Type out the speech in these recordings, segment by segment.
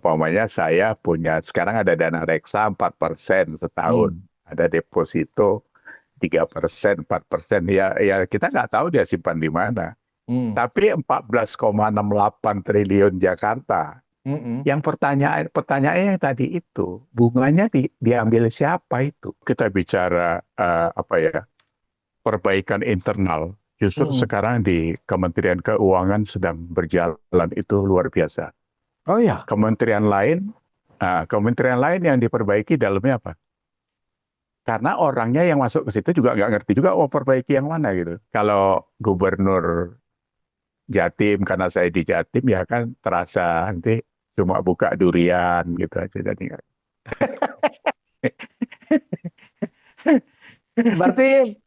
umpamanya saya punya, sekarang ada dana reksa 4% setahun. Hmm. Ada deposito 3%, 4%. Ya kita nggak tahu dia simpan di mana. Hmm. Tapi 14,68 triliun Jakarta. Mm-mm. Yang pertanyaannya yang tadi itu, bunganya diambil siapa itu? Kita bicara apa ya, perbaikan internal. Justru Mm-mm. sekarang di Kementerian Keuangan sedang berjalan itu luar biasa. Oh ya. Kementerian lain yang diperbaiki dalamnya apa? Karena orangnya yang masuk ke situ juga nggak ngerti juga mau perbaiki yang mana gitu. Kalau Gubernur Jatim, karena saya di Jatim ya kan terasa nanti cuma buka durian gitu aja. Jadi Berarti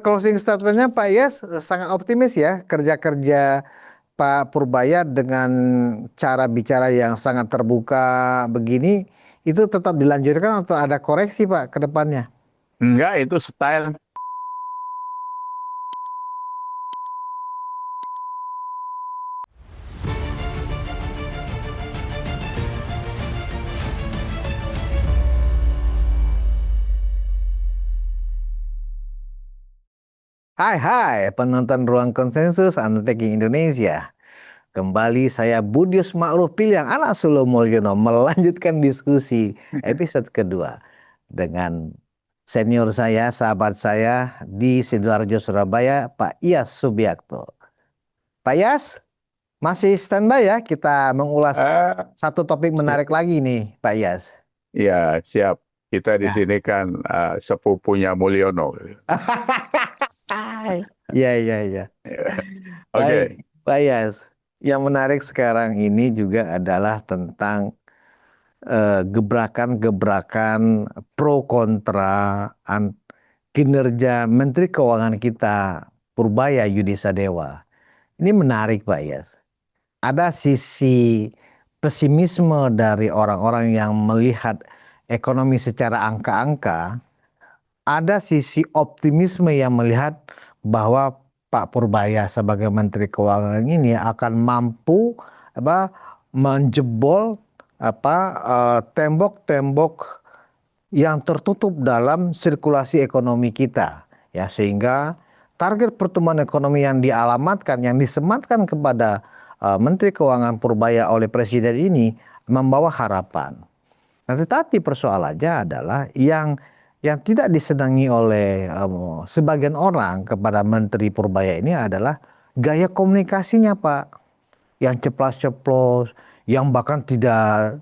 closing statementnya Pak Yes sangat optimis ya kerja-kerja Pak Purbaya dengan cara bicara yang sangat terbuka begini itu tetap dilanjutkan atau ada koreksi Pak ke depannya? enggak, itu style. Hai hai penonton Ruang Konsensus Undertaking Indonesia. Kembali saya Budius Ma'ruf Piliang anak Solo Mulyono melanjutkan diskusi episode kedua dengan senior saya, sahabat saya di Sidoarjo, Surabaya, Pak Iyas Subiakto. Pak Iyas, masih standby ya? Kita mengulas Eh, satu topik menarik lagi nih, Pak Iyas. ya siap. Kita di Ya. sini kan sepupunya Mulyono. Iya, iya, iya. Baik, Oke. Pak Iyas. Yang menarik sekarang ini juga adalah tentang gebrakan-gebrakan pro kontra kinerja Menteri Keuangan kita Purbaya Yudi Sadewa. Ini menarik Pak Yas. Ada sisi pesimisme dari orang-orang yang melihat ekonomi secara angka-angka, ada sisi optimisme yang melihat bahwa Pak Purbaya sebagai Menteri Keuangan ini akan mampu menjebol tembok-tembok yang tertutup dalam sirkulasi ekonomi kita, ya, sehingga target pertumbuhan ekonomi yang dialamatkan, yang disematkan kepada Menteri Keuangan Purbaya oleh Presiden ini membawa harapan. Nah, tetapi persoalannya adalah yang tidak disenangi oleh sebagian orang kepada Menteri Purbaya ini adalah gaya komunikasinya, Pak, yang ceplas-ceplos, yang bahkan tidak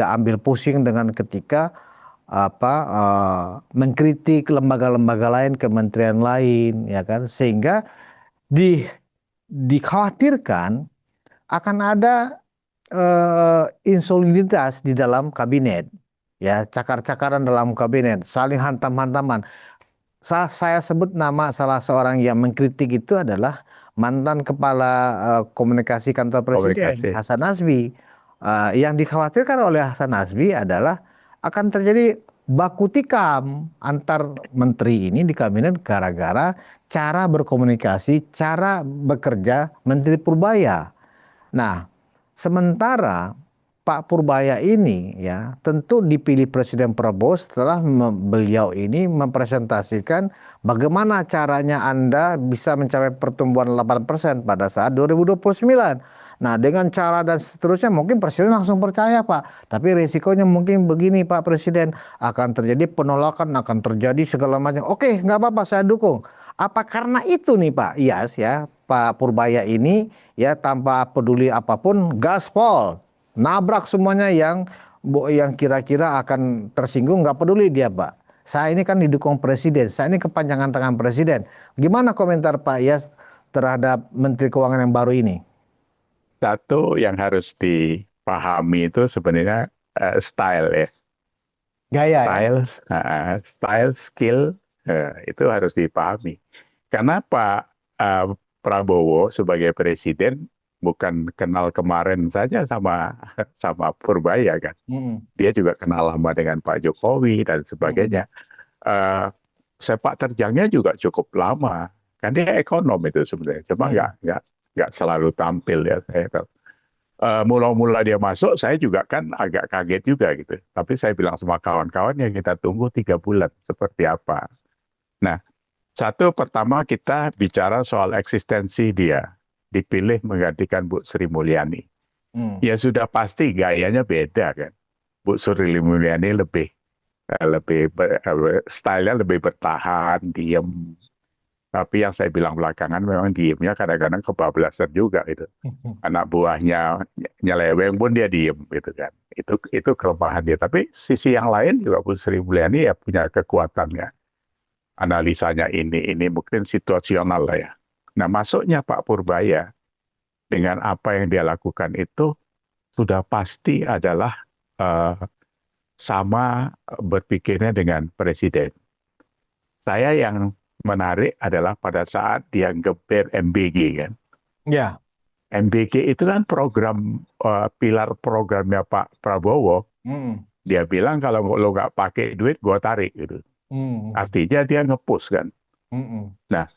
ambil pusing dengan ketika mengkritik lembaga-lembaga lain, kementerian lain, ya kan, sehingga di dikhawatirkan akan ada insoliditas di dalam kabinet, ya, cakar-cakaran dalam kabinet, saling hantam-hantaman. Saya sebut nama salah seorang yang mengkritik itu adalah mantan kepala komunikasi kantor presiden Komunikasi. Hasan Nasbi. Yang dikhawatirkan oleh Hasan Nasbi adalah akan terjadi baku tikam antar menteri ini di kabinet gara-gara cara berkomunikasi, cara bekerja Menteri Purbaya. Nah, sementara Pak Purbaya ini ya tentu dipilih Presiden Prabowo setelah beliau ini mempresentasikan bagaimana caranya Anda bisa mencapai pertumbuhan 8% pada saat 2029. Nah, dengan cara dan seterusnya mungkin Presiden langsung percaya, Pak. Tapi risikonya mungkin begini, Pak Presiden, akan terjadi penolakan, akan terjadi segala macam. Oke, nggak apa-apa, saya dukung. Apa karena itu nih Pak Iyas ya, Pak Purbaya ini ya tanpa peduli apapun gaspol, nabrak semuanya yang kira-kira akan tersinggung, nggak peduli dia Pak. Saya ini kan didukung Presiden, saya ini kepanjangan tangan Presiden. Gimana komentar Pak Iyas terhadap Menteri Keuangan yang baru ini? Satu yang harus dipahami itu sebenarnya style ya. Gaya ya. Style, skill, itu harus dipahami. Karena Pak eh, Prabowo sebagai presiden bukan kenal kemarin saja sama sama Purbaya kan. Mm, Dia juga kenal lama dengan Pak Jokowi dan mm, sebagainya. Eh, Sepak terjangnya juga cukup lama. Kan dia ekonom itu sebenarnya, cuma mm, nggak selalu tampil ya. Saya tahu. mula-mula dia masuk, saya juga kan agak kaget juga gitu. Tapi saya bilang sama kawan-kawan ya kita tunggu 3 bulan seperti apa. Nah, satu pertama kita bicara soal eksistensi dia. Dipilih menggantikan Bu Sri Mulyani. Ya sudah pasti gayanya beda kan. Bu Sri Mulyani stylenya lebih bertahan, diem. Tapi yang saya bilang belakangan memang diemnya kadang-kadang kebablasan juga itu. Anak buahnya nyeleweng pun dia diem gitu kan. Itu kelemahan dia. Tapi sisi yang lain juga Bu Sri Mulyani ya punya kekuatannya. Analisanya ini mungkin situasional lah ya. Nah, masuknya Pak Purbaya dengan apa yang dia lakukan itu sudah pasti adalah sama berpikirnya dengan Presiden. Saya yang menarik adalah pada saat dia geber MBG kan. Ya. MBG itu kan program pilar programnya Pak Prabowo. Dia bilang kalau lo nggak pakai duit, gue tarik gitu. Artinya dia nge-push kan. Nah,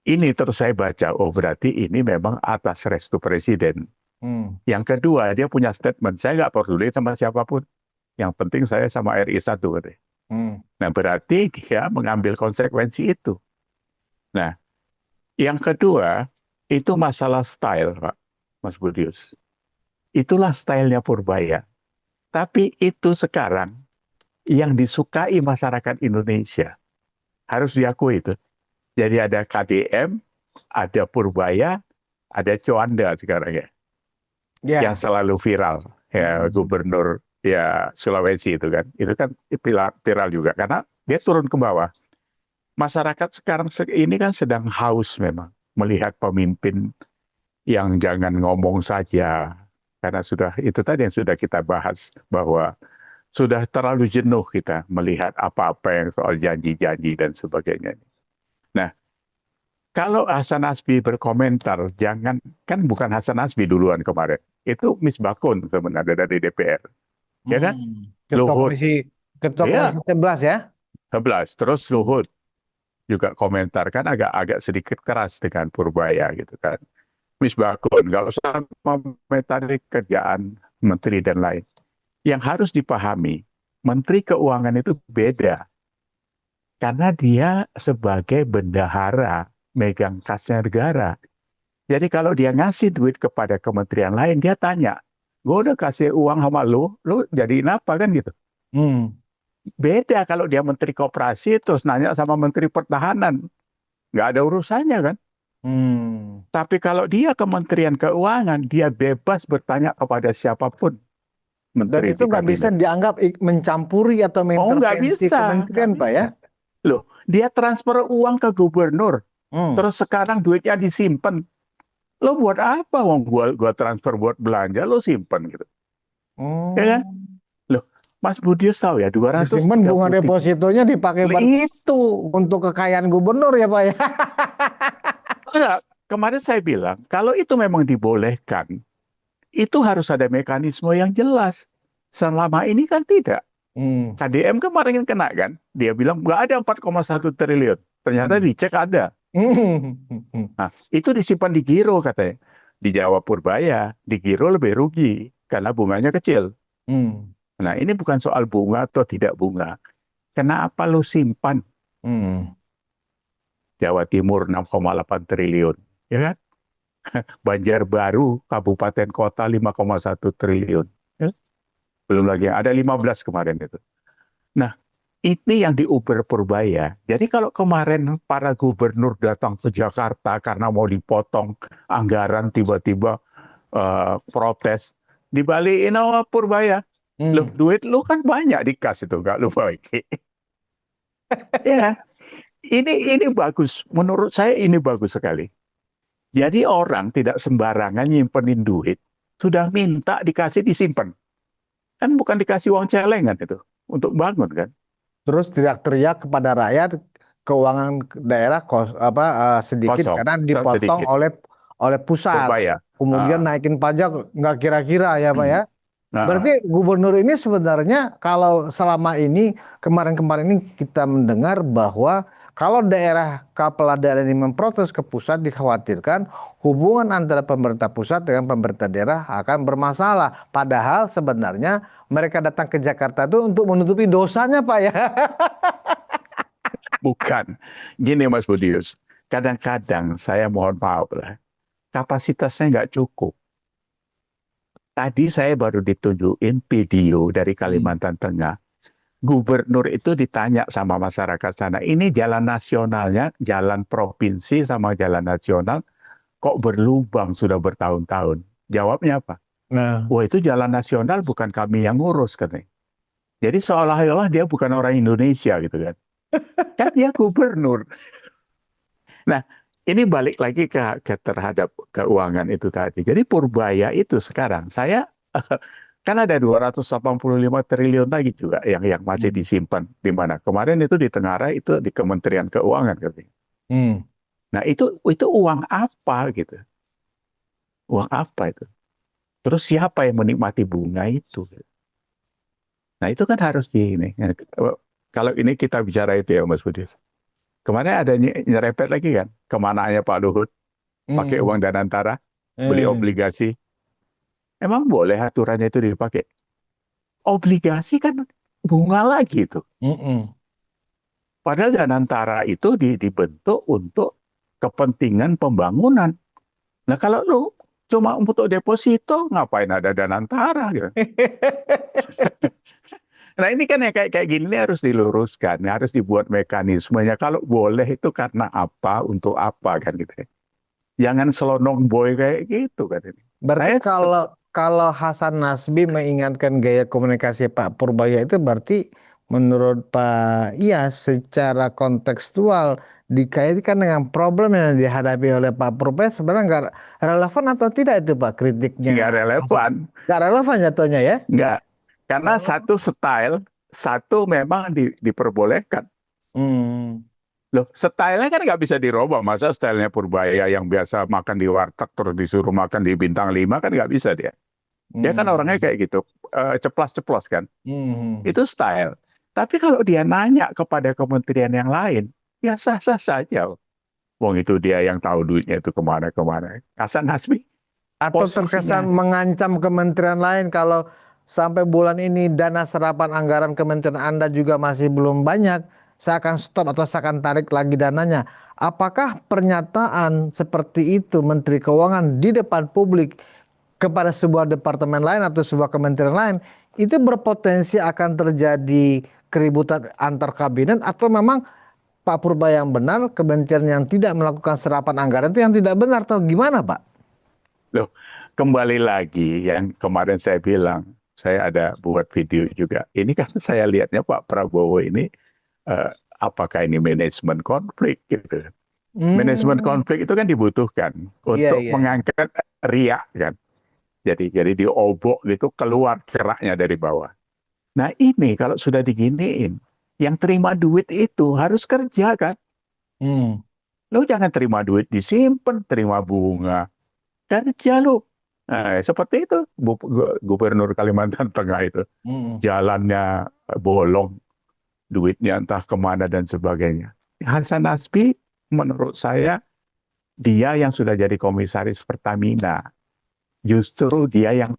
ini terus saya baca, oh berarti ini memang atas restu Presiden. Yang kedua, dia punya statement, saya nggak peduli sama siapapun. Yang penting saya sama RI 1. Nah, berarti dia mengambil konsekuensi itu. Nah, yang kedua, itu masalah style, Pak, Mas Budius. Itulah stylenya Purbaya. Tapi itu sekarang yang disukai masyarakat Indonesia. Harus diakui itu. Jadi ada KDM, ada Purbaya, ada Coanda sekarang ya. Yang selalu viral. Ya, gubernur ya Sulawesi itu kan. Itu kan viral juga. Karena dia turun ke bawah. Masyarakat sekarang ini kan sedang haus memang. Melihat pemimpin yang jangan ngomong saja. Karena sudah itu tadi yang sudah kita bahas. Bahwa sudah terlalu jenuh kita melihat apa-apa yang soal janji-janji dan sebagainya. Nah, kalau Hasan Nasbi berkomentar, jangan, kan bukan Hasan Nasbi duluan kemarin. Itu Misbakun sebenarnya dari DPR. Ya kan? Ketua Luhut. Ketua Komisi 11 ya? 11. Terus Luhut juga komentar, kan agak sedikit keras dengan Purbaya gitu kan. Misbakun, nggak usah komentari kerjaan menteri dan lain. Yang harus dipahami, Menteri Keuangan itu beda. Karena dia sebagai bendahara, megang kasnya negara. Jadi kalau dia ngasih duit kepada kementerian lain, dia tanya, gue udah kasih uang sama lu jadiin apa kan gitu. Beda kalau dia Menteri Koperasi, terus nanya sama Menteri Pertahanan. Nggak ada urusannya kan. Tapi kalau dia Kementerian Keuangan, dia bebas bertanya kepada siapapun. Dan itu nggak bisa dianggap mencampuri atau mengintervensi kementerian, Pak ya? Loh, dia transfer uang ke gubernur, terus sekarang duitnya disimpan. Lo buat apa? Gua transfer buat belanja, lo simpan gitu. Ya kan? Loh, Mas Budius tahu ya, 200 disimpan bunga depositonya dipakai itu untuk kekayaan gubernur ya, Pak ya? Enggak, kemarin saya bilang, kalau itu memang dibolehkan, itu harus ada mekanisme yang jelas. Selama ini kan tidak. KDM kemarin kena kan, dia bilang nggak ada 4,1 triliun. Ternyata dicek ada. Nah, itu disimpan di giro katanya. Dijawab Purbaya, di giro lebih rugi karena bunganya kecil. Nah, ini bukan soal bunga atau tidak bunga. Kenapa lo simpan? Jawa Timur 6,8 triliun, ya kan? Banjarbaru, kabupaten kota 5,1 triliun. Ya? Belum lagi yang ada 15 kemarin itu. Nah, ini yang diuber Purbaya. Jadi kalau kemarin para gubernur datang ke Jakarta karena mau dipotong anggaran, tiba-tiba protes, dibalikin sama Purbaya. Loh, duit lu kan banyak di kas itu, nggak lu bagi. Ya, ini bagus. Menurut saya ini bagus sekali. Jadi orang tidak sembarangan nyimpenin duit, sudah minta dikasih disimpan. Kan bukan dikasih uang celengan itu untuk bangun kan. Terus teriak-teriak kepada rakyat, keuangan daerah sedikit kosong, karena dipotong sedikit oleh pusat. Purbaya. Kemudian naikin pajak nggak kira-kira ya Pak ya. Berarti gubernur ini sebenarnya kalau selama ini kemarin-kemarin ini kita mendengar bahwa kalau daerah kepala daerah ini memprotes ke pusat, dikhawatirkan hubungan antara pemerintah pusat dengan pemerintah daerah akan bermasalah. Padahal sebenarnya mereka datang ke Jakarta itu untuk menutupi dosanya, Pak ya. Bukan. Gini Mas Budius, kadang-kadang saya mohon maaf lah, kapasitasnya nggak cukup. Tadi saya baru ditunjukin video dari Kalimantan Tengah. Gubernur itu ditanya sama masyarakat sana, ini jalan nasionalnya, jalan provinsi sama jalan nasional, kok berlubang sudah bertahun-tahun? Jawabnya apa? Nah, Wah itu jalan nasional bukan kami yang ngurus katanya. Jadi seolah-olah dia bukan orang Indonesia gitu kan. Kan dia gubernur. Nah, ini balik lagi ke terhadap keuangan itu tadi. Jadi Purbaya itu sekarang saya kan ada 285 triliun lagi juga yang masih disimpan di mana. Kemarin itu di Tengara itu di Kementerian Keuangan katanya. Nah, itu uang apa gitu? Uang apa itu? Terus siapa yang menikmati bunga itu? Nah, itu kan harus di ini. Kalau ini kita bicara itu ya Mas Budi. Kemarin ada nyerempet lagi kan, kemananya Pak Luhut, pakai uang Danantara, beli obligasi. Emang boleh aturannya itu dipakai? Obligasi kan bunga lagi tuh. Padahal Danantara itu dibentuk untuk kepentingan pembangunan. Nah kalau lu cuma untuk deposito, ngapain ada Danantara gitu. Nah ini kan yang kayak gini ini harus diluruskan, harus dibuat mekanismenya. Kalau boleh itu karena apa, untuk apa kan gitu ya. Jangan selonong boy kayak gitu kan ini. berarti kalau Hasan Nasbi mengingatkan gaya komunikasi Pak Purbaya itu berarti menurut Pak Iyas secara kontekstual dikaitkan dengan problem yang dihadapi oleh Pak Purbaya sebenarnya nggak relevan atau tidak itu Pak kritiknya? Nggak relevan. Nggak relevan jatuhnya ya? Nggak. Karena satu style, satu memang diperbolehkan. Loh, stylenya kan nggak bisa dirubah. Masa stylenya Purbaya yang biasa makan di warteg terus disuruh makan di bintang 5 kan nggak bisa dia. Dia kan orangnya kayak gitu, ceplas-ceplos kan. Itu style. Tapi kalau dia nanya kepada kementerian yang lain, ya sah-sah saja. Wong itu dia yang tahu duitnya itu kemana-kemana. Hasan Hasbi Atau terkesan mengancam kementerian lain kalau sampai bulan ini dana serapan anggaran kementerian Anda juga masih belum banyak, saya akan stop atau saya akan tarik lagi dananya. Apakah pernyataan seperti itu Menteri Keuangan di depan publik kepada sebuah departemen lain atau sebuah kementerian lain itu berpotensi akan terjadi keributan antar kabinet atau memang Pak Purbaya yang benar, kementerian yang tidak melakukan serapan anggaran itu yang tidak benar atau gimana Pak? Loh, kembali lagi yang kemarin saya bilang, saya ada buat video juga. Ini kan saya lihatnya Pak Prabowo ini, apakah ini manajemen konflik gitu. Manajemen konflik itu kan dibutuhkan untuk mengangkat riak kan. Jadi diobok gitu keluar keraknya dari bawah. Nah ini kalau sudah diginiin, yang terima duit itu harus kerja kan. Lo jangan terima duit disimpan, terima bunga. Kerja lu. Nah, seperti itu Gubernur Kalimantan Tengah itu. Jalannya bolong, duitnya entah kemana dan sebagainya. Hasan Nasbi menurut saya dia yang sudah jadi komisaris Pertamina. Justru dia yang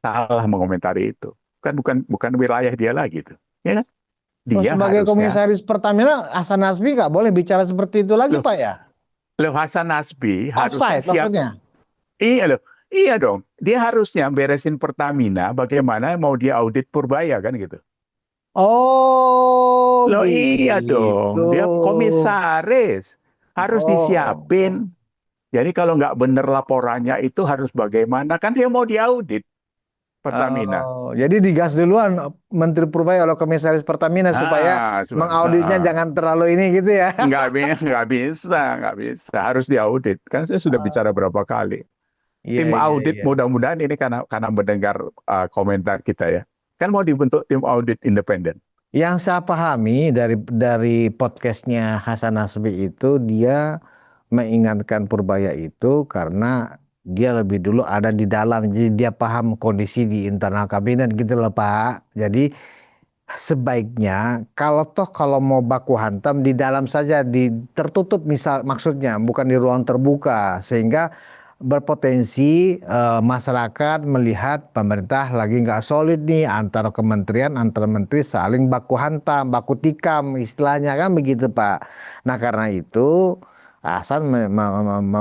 salah mengomentari itu. Bukan wilayah dia lagi itu. Ya kan? Dia sebagai harusnya, komisaris Pertamina, Hasan Nasbi nggak boleh bicara seperti itu lagi Pak ya? Loh Hasan Nasbi harusnya Offside maksudnya? Iya loh, iya dong. Dia harusnya beresin Pertamina, bagaimana mau dia audit Purbaya kan gitu. Oh, Loh iya gitu. dong, dia komisaris, harus disiapin. Jadi kalau nggak bener laporannya itu harus bagaimana, kan dia mau diaudit Pertamina. Jadi digas duluan Menteri Purbaya oleh komisaris Pertamina supaya mengauditnya jangan terlalu ini gitu ya? Nggak bisa, harus diaudit. Kan saya sudah bicara berapa kali. Tim audit mudah-mudahan ini karena mendengar komentar kita ya. Kan mau dibentuk tim audit independen. Yang saya pahami dari podcastnya Hasan Nasbi itu dia mengingatkan Purbaya itu karena dia lebih dulu ada di dalam, jadi dia paham kondisi di internal kabinet gitu loh Pak. Jadi sebaiknya kalau mau baku hantam di dalam saja, di tertutup misal, maksudnya bukan di ruang terbuka, sehingga berpotensi masyarakat melihat pemerintah lagi nggak solid nih, antara kementerian, antara menteri saling baku hantam, baku tikam istilahnya kan begitu Pak. Nah karena itu Hasan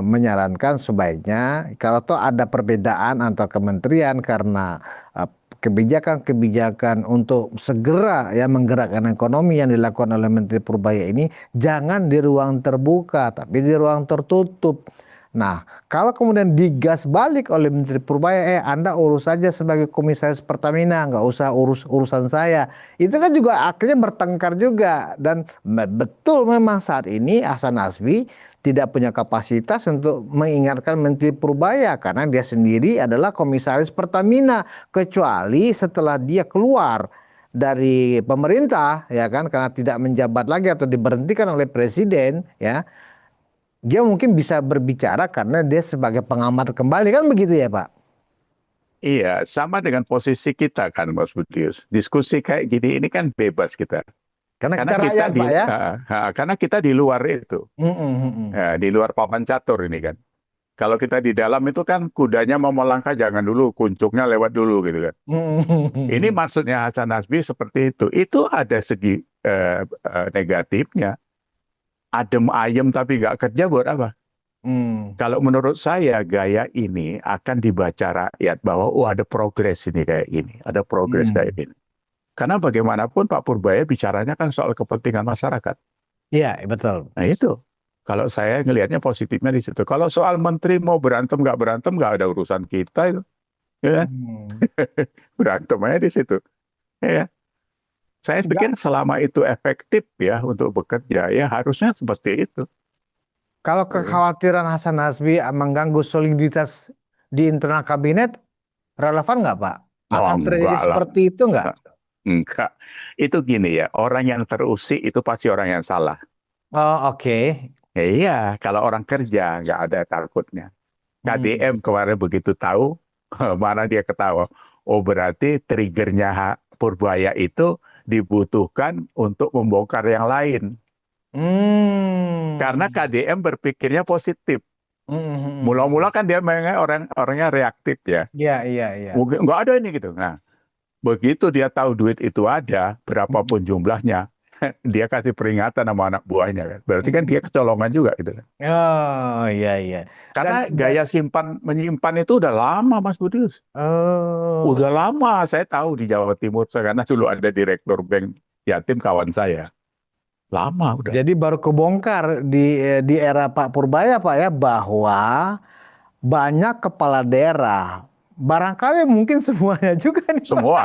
menyarankan sebaiknya kalau toh ada perbedaan antar kementerian karena eh, kebijakan-kebijakan untuk segera ya menggerakkan ekonomi yang dilakukan oleh Menteri Purbaya ini jangan di ruang terbuka tapi di ruang tertutup. Nah, kalau kemudian digas balik oleh Menteri Purbaya, Anda urus saja sebagai komisaris Pertamina, nggak usah urus urusan saya. Itu kan juga akhirnya bertengkar juga. Dan betul memang saat ini Hasan Nasbi tidak punya kapasitas untuk mengingatkan Menteri Purbaya karena dia sendiri adalah komisaris Pertamina, kecuali setelah dia keluar dari pemerintah ya kan, karena tidak menjabat lagi atau diberhentikan oleh presiden ya, dia mungkin bisa berbicara karena dia sebagai pengamat kembali kan begitu ya Pak? Iya, sama dengan posisi kita kan, Mas Budius. Diskusi kayak gini ini kan bebas kita. Karena Karena kita kita rakyat di Pak ya. karena kita di luar itu. Mm-mm, Di luar papan catur ini kan. Kalau kita di dalam itu kan kudanya mau melangkah jangan dulu, kuncungnya lewat dulu gitu kan. Ini mm-mm. maksudnya Hasan Nasbi seperti itu. Itu ada segi negatifnya. Adem ayem tapi nggak kerja buat apa? Mm. Kalau menurut saya gaya ini akan dibaca rakyat bahwa oh ada progres ini kayak gini, ada progres kayak Mm. gini. Karena bagaimanapun Pak Purbaya bicaranya kan soal kepentingan masyarakat. Iya betul. Nah itu, kalau saya ngelihatnya positifnya di situ. Kalau soal menteri mau berantem nggak ada urusan kita itu, ya kan? Mm. Berantem aja di situ. Ya, saya pikir Enggak. selama itu efektif ya untuk bekerja, ya harusnya seperti itu. Kalau kekhawatiran Hasan Nasbi mengganggu soliditas di internal kabinet, relevan nggak Pak? Oh Akan terjadi enggak lah, seperti itu nggak? enggak. Itu gini ya, orang yang terusik itu pasti orang yang salah. Oh oke. Ya, iya, kalau orang kerja nggak ada takutnya. Mm. KDM kemarin begitu tahu, mana dia ketawa. Oh berarti triggernya Purbaya itu dibutuhkan untuk membongkar yang lain. Karena Mm. KDM berpikirnya positif. Mm. Mula-mula kan dia memang orangnya reaktif ya. Iya iya iya. Mungkin nggak ada ini gitu. Nah, begitu dia tahu duit itu ada, berapapun jumlahnya, dia kasih peringatan sama anak buahnya kan. Berarti kan dia Mm. kecolongan juga gitu kan. Oh iya iya. Dan, Karena gaya simpan menyimpan itu udah lama Mas Budius. oh Udah lama saya tahu di Jawa Timur karena dulu ada direktur bank yatim kawan saya. Lama udah. jadi baru kebongkar di era Pak Purbaya Pak ya, bahwa banyak kepala daerah, barangkali mungkin semuanya juga nih Pak, Semua,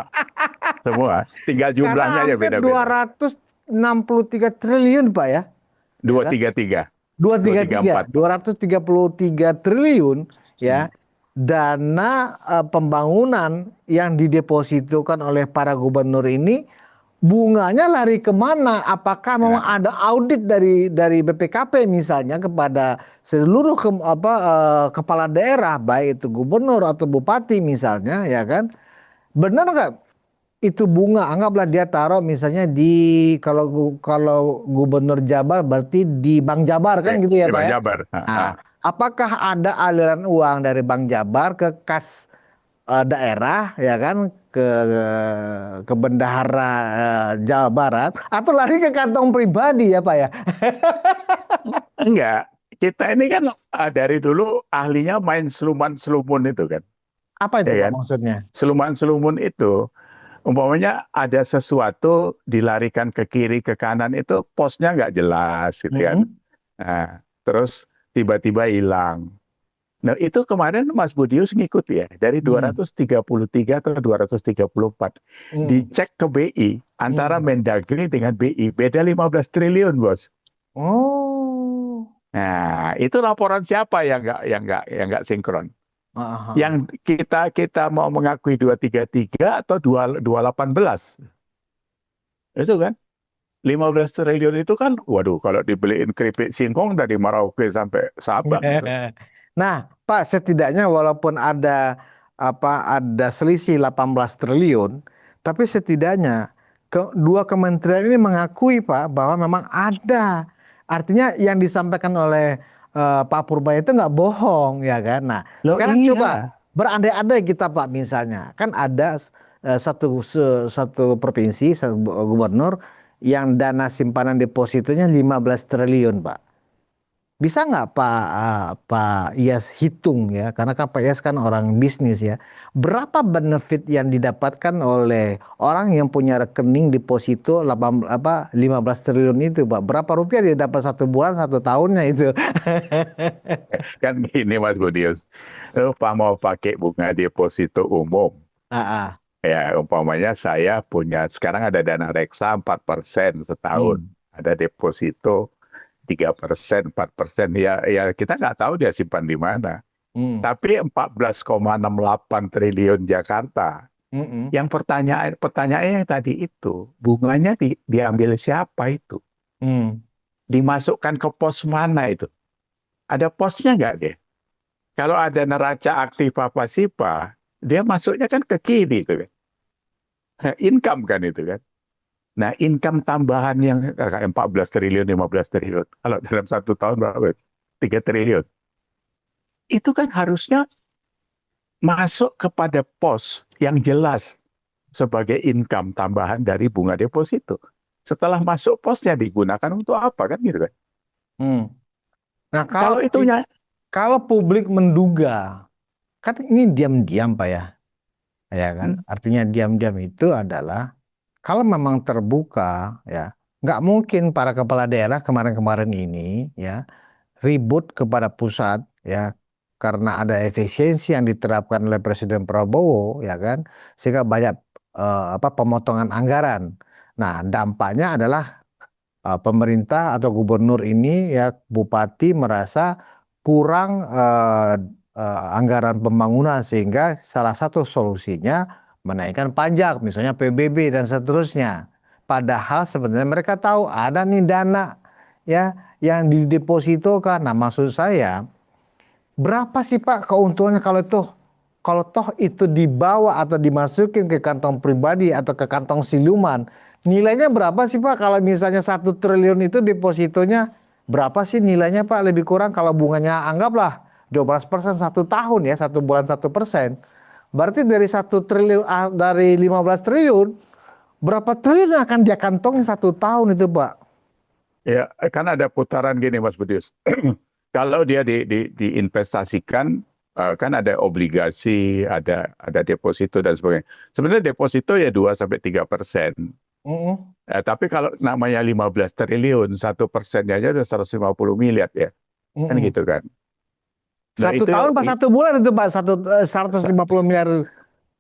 semua. Tinggal karena jumlahnya aja hampir beda-beda. 263 triliun Pak ya, ya Dua kan? tiga tiga, dua tiga 233, empat. 233 triliun Hmm. ya, dana pembangunan yang didepositokan oleh para gubernur ini, bunganya lari kemana? Apakah memang Ya. ada audit dari BPKP misalnya kepada seluruh kepala daerah, baik itu gubernur atau bupati misalnya, ya kan? Benar nggak itu bunga? Anggaplah dia taruh misalnya kalau gubernur Jabar berarti di Bank Jabar kan gitu ya Di Pak Bang ya? Jabar. Nah, apakah ada aliran uang dari Bank Jabar ke kas daerah ya kan, ke bendahara Jawa Barat, atau lari ke kantong pribadi ya Pak ya? Enggak. Kita ini kan dari dulu ahlinya main seluman-selumun itu kan. Apa itu Ya Pak kan? maksudnya? Seluman-selumun itu umpamanya ada sesuatu dilarikan ke kiri ke kanan itu posnya nggak jelas gitu kan. Mm-mm. Nah, terus tiba-tiba hilang. Nah, itu kemarin Mas Budius ngikut ya dari Mm-mm. 233 ke 234. Mm-mm. Dicek ke BI antara Mm-mm. Mendagri dengan BI beda 15 triliun, Bos. Oh. Nah, itu laporan siapa yang nggak sinkron? Aha. Yang kita mau mengakui 233 atau 218? Itu kan 15 triliun itu kan, waduh, kalau dibeliin keripik singkong dari Merauke sampai Sabang itu. Nah, Pak, setidaknya walaupun ada selisih 18 triliun, tapi setidaknya dua kementerian ini mengakui Pak bahwa memang ada. Artinya yang disampaikan oleh Pak Purbaya itu nggak bohong ya kan. Nah, Loh sekarang coba iya, berandai-andai kita Pak, misalnya kan ada satu provinsi, satu gubernur yang dana simpanan depositonya 15 triliun Pak. Bisa nggak Pak Iyas hitung ya, karena kan Pak Iyas kan orang bisnis ya. Berapa benefit yang didapatkan oleh orang yang punya rekening deposito 15 triliun itu Pak? Berapa rupiah dia dapat satu bulan, satu tahunnya itu? kan gini Mas Budius. Mau pakai bunga deposito umum. Ah, ah. Ya, umpamanya saya punya, sekarang ada dana reksa 4% setahun. Hmm. Ada deposito 3%, 4%. Ya kita nggak tahu dia simpan di mana. Hmm. Tapi 14,68 triliun Jakarta. Mm-mm. Yang pertanyaannya yang tadi itu, bunganya diambil siapa itu? Hmm. Dimasukkan ke pos mana itu? Ada posnya nggak deh? Kalau ada neraca aktif apa sih Pak, dia masuknya kan ke kiri itu kan. Income kan itu kan. Nah, income tambahan yang 14 triliun, 15 triliun. Kalau dalam satu tahun berapa? 3 triliun. Itu kan harusnya masuk kepada pos yang jelas sebagai income tambahan dari bunga deposito. Setelah masuk posnya digunakan untuk apa kan gitu kan? Hmm. Nah, Kalau itunya kalau publik menduga, kan ini diam-diam Pak ya kan? hmm, Artinya diam-diam itu adalah kalau memang terbuka ya, nggak mungkin para kepala daerah kemarin-kemarin ini ya ribut kepada pusat ya karena ada efisiensi yang diterapkan oleh Presiden Prabowo ya kan, sehingga banyak pemotongan anggaran. Nah, dampaknya adalah pemerintah atau gubernur ini ya bupati merasa kurang anggaran pembangunan, sehingga salah satu solusinya menaikkan pajak misalnya PBB dan seterusnya. Padahal sebenarnya mereka tahu ada nih dana ya yang didepositokan. Nah, maksud saya berapa sih Pak keuntungannya kalau toh itu dibawa atau dimasukin ke kantong pribadi atau ke kantong siluman, nilainya berapa sih Pak? Kalau misalnya 1 triliun itu depositonya berapa sih nilainya Pak? Lebih kurang kalau bunganya anggaplah 12% satu tahun ya, satu bulan 1%. Berarti dari 1 triliun, dari 15 triliun, berapa triliun yang akan dia kantongi satu tahun itu Pak? ya kan ada putaran gini Mas Budius. Kalau dia diinvestasikan, kan ada obligasi, ada deposito dan sebagainya. Sebenarnya deposito ya 2-3%. Mm-mm. Tapi kalau namanya 15 triliun, 1%-nya aja udah 150 miliar ya. Kan Mm-mm. gitu kan. Nah Satu itu tahun pas satu bulan itu Pak, 150 miliar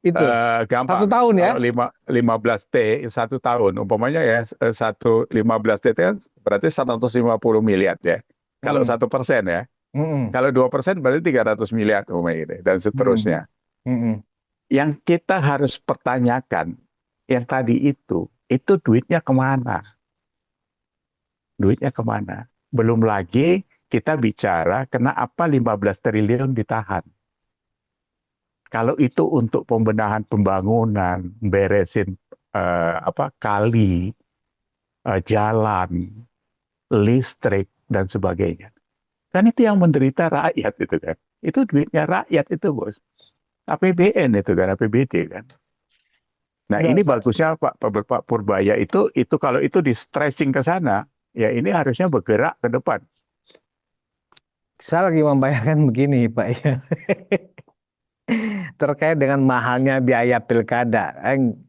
itu. Satu gampang. tahun ya? Kalau 15T 1 tahun, umpamanya ya 15T itu kan berarti 150 miliar ya. Kalau Mm. 1% ya. Mm-mm. Kalau 2% berarti 300 miliar umpamanya gitu, dan Mm. seterusnya. Mm-mm. Yang kita harus pertanyakan, yang tadi itu duitnya kemana? Duitnya kemana? Belum lagi kita bicara kenapa 15 triliun ditahan. Kalau itu untuk pembenahan pembangunan, beresin kali, jalan, listrik dan sebagainya. Kan itu yang menderita rakyat itu kan. Itu duitnya rakyat itu bos. APBN itu kan, APBD kan. Nah Enggak, ini Pak. bagusnya Pak Purbaya itu kalau itu di stretching ke sana, ya ini harusnya bergerak ke depan. Saya lagi membayangkan begini Pak ya. Terkait dengan mahalnya biaya pilkada.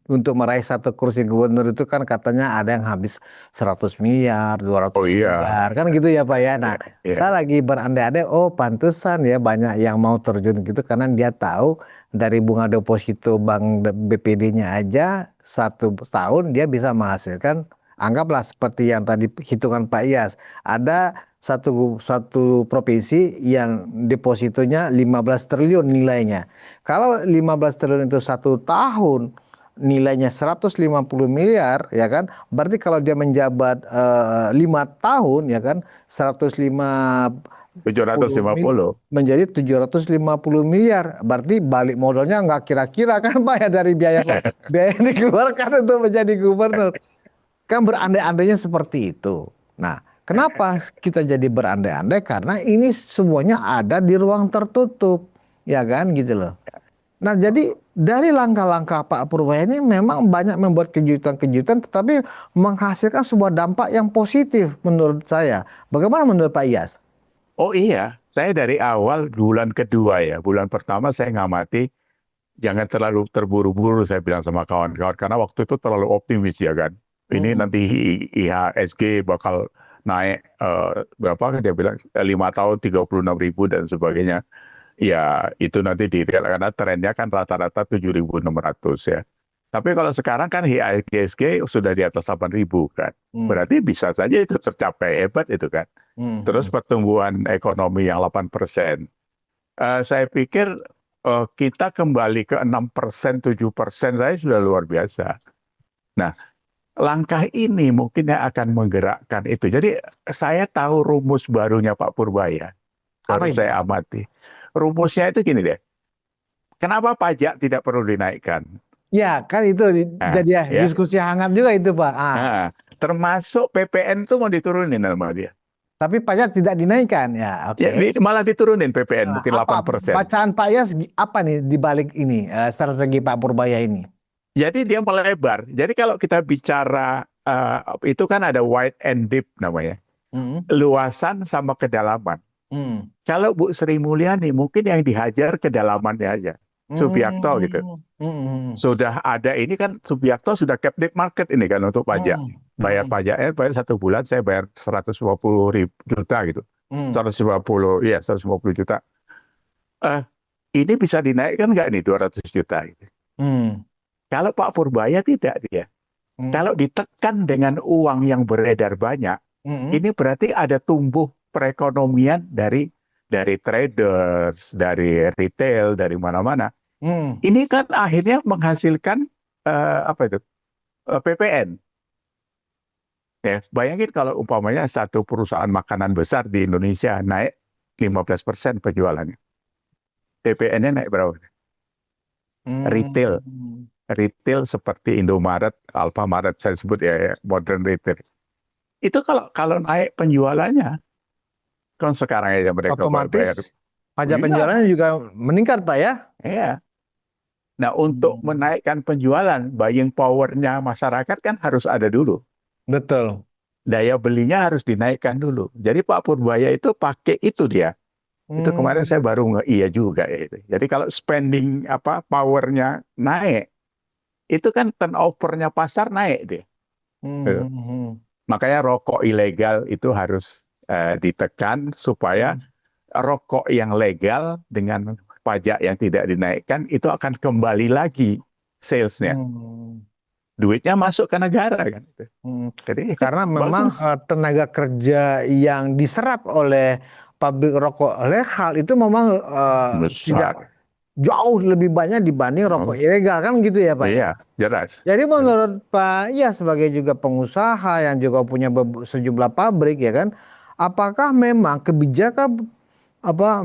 Untuk meraih satu kursi gubernur itu kan katanya ada yang habis 100 miliar, 200 Oh iya, miliar. Kan gitu ya Pak ya. Nah, ya, saya ya. lagi berandai-andai, oh pantesan ya banyak yang mau terjun gitu karena dia tahu dari bunga deposito bank BPD-nya aja satu tahun dia bisa menghasilkan, anggaplah seperti yang tadi hitungan Pak Iyas. Ada satu provinsi yang depositonya 15 triliun nilainya. Kalau 15 triliun itu satu tahun nilainya 150 miliar ya kan, berarti kalau dia menjabat 5 tahun ya kan 150 750. menjadi 750 miliar. Berarti balik modalnya nggak kira-kira kan Pak ya dari biaya biaya yang dikeluarkan untuk menjadi gubernur. Kan berandai-andainya seperti itu. Nah, kenapa kita jadi berandai-andai? Karena ini semuanya ada di ruang tertutup, ya kan gitu loh. Nah, jadi dari langkah-langkah Pak Purbaya ini memang banyak membuat kejutan-kejutan, tetapi menghasilkan sebuah dampak yang positif menurut saya. Bagaimana menurut Pak Iyas? Oh iya, saya dari awal bulan kedua ya, bulan pertama saya ngamati, jangan terlalu terburu-buru saya bilang sama kawan-kawan, karena waktu itu terlalu optimis ya kan. Ini Hmm. nanti IHSG bakal naik berapa, dia bilang 5 tahun 36.000 dan sebagainya. Ya itu nanti dilihat karena trennya kan rata-rata 7.600 ya. Tapi kalau sekarang kan IHSG sudah di atas 8.000 kan. Hmm. Berarti bisa saja itu tercapai, hebat itu kan. Terus Hmm. pertumbuhan ekonomi yang 8%. Saya pikir kita kembali ke 6%, 7% saya sudah luar biasa. Nah, langkah ini mungkin yang akan menggerakkan itu. Jadi saya tahu rumus barunya Pak Purbaya. Apa Baru itu? saya amati. Rumusnya itu gini deh. Kenapa pajak tidak perlu dinaikkan? Ya, kan itu Nah, jadi ya ya. diskusi hangat juga itu Pak. Nah, termasuk PPN itu mau diturunin sama dia. Tapi pajak tidak dinaikkan ya. Ya, Oke. malah diturunin PPN Nah, mungkin apa 8%. bacaan Pak Iyas apa nih di balik ini strategi Pak Purbaya ini? Jadi dia melebar. Jadi kalau kita bicara itu kan ada wide and deep namanya. Hmm. Luasan sama kedalaman. Hmm. Kalau Bu Sri Mulyani mungkin yang dihajar kedalamannya aja. Subiakto gitu. Hmm. Hmm. Sudah ada ini kan Subiakto sudah captive market ini kan untuk pajak. Hmm. Bayar Hmm. pajaknya bayar 1 bulan saya bayar 150 juta gitu. Hmm. 150, iya 150 juta. Eh, ini bisa dinaikkan nggak nih 200 juta gitu. Hmm. Kalau Pak Purbaya tidak dia. Hmm. Kalau ditekan dengan uang yang beredar banyak, Hmm. ini berarti ada tumbuh perekonomian dari traders, dari retail, dari mana-mana. Hmm. Ini kan akhirnya menghasilkan apa itu PPN. Ya, bayangin kalau umpamanya satu perusahaan makanan besar di Indonesia naik 15% penjualannya. PPN-nya naik berapa? Retail, Hmm. retail seperti Indomaret, Alfamaret saya sebut ya, modern retail. Itu kalau naik penjualannya, kan sekarang aja mereka bayar. Otomatis pajak Iya, penjualannya juga meningkat Pak ya? iya. Nah, untuk Hmm. menaikkan penjualan, buying power-nya masyarakat kan harus ada dulu. Betul. Daya belinya harus dinaikkan dulu. Jadi Pak Purbaya itu pakai itu dia. Itu kemarin Hmm. saya baru iya juga ya itu. Jadi kalau spending power-nya naik, itu kan turnover-nya pasar naik dia. Hmm. Gitu. Hmm. Makanya rokok ilegal itu harus ditekan supaya rokok yang legal dengan pajak yang tidak dinaikkan itu akan kembali lagi salesnya. Hmm. Duitnya masuk ke negara kan. Hmm. Jadi Karena memang bagus. tenaga kerja yang diserap oleh pabrik rokok legal itu memang tidak Besar. jauh lebih banyak dibanding rokok Oh, ilegal kan gitu ya Pak ya. iya, jelas. Jadi menurut Pak ya sebagai juga pengusaha yang juga punya sejumlah pabrik ya kan, apakah memang kebijakan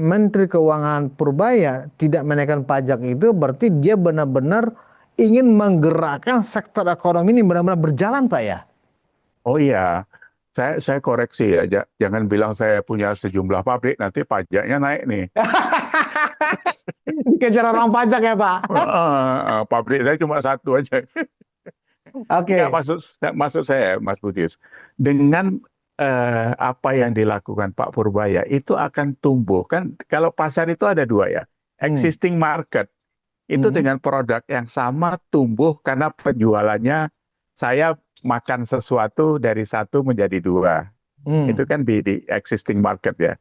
Menteri Keuangan Purbaya tidak menaikkan pajak itu berarti dia benar-benar ingin menggerakkan sektor ekonomi ini benar-benar berjalan Pak ya? Oh iya, saya koreksi ya. Jangan bilang saya punya sejumlah pabrik, nanti pajaknya naik nih. Dikejar orang pajak ya Pak. Pabrik saya cuma satu aja. Nggak Oke. maksud saya, Mas Budis, dengan apa yang dilakukan Pak Purbaya itu akan tumbuh kan? Kalau pasar itu ada dua ya, Hmm. existing market itu Hmm. dengan produk yang sama tumbuh karena penjualannya saya makan sesuatu dari satu menjadi dua. Itu Hmm. kan di existing market ya.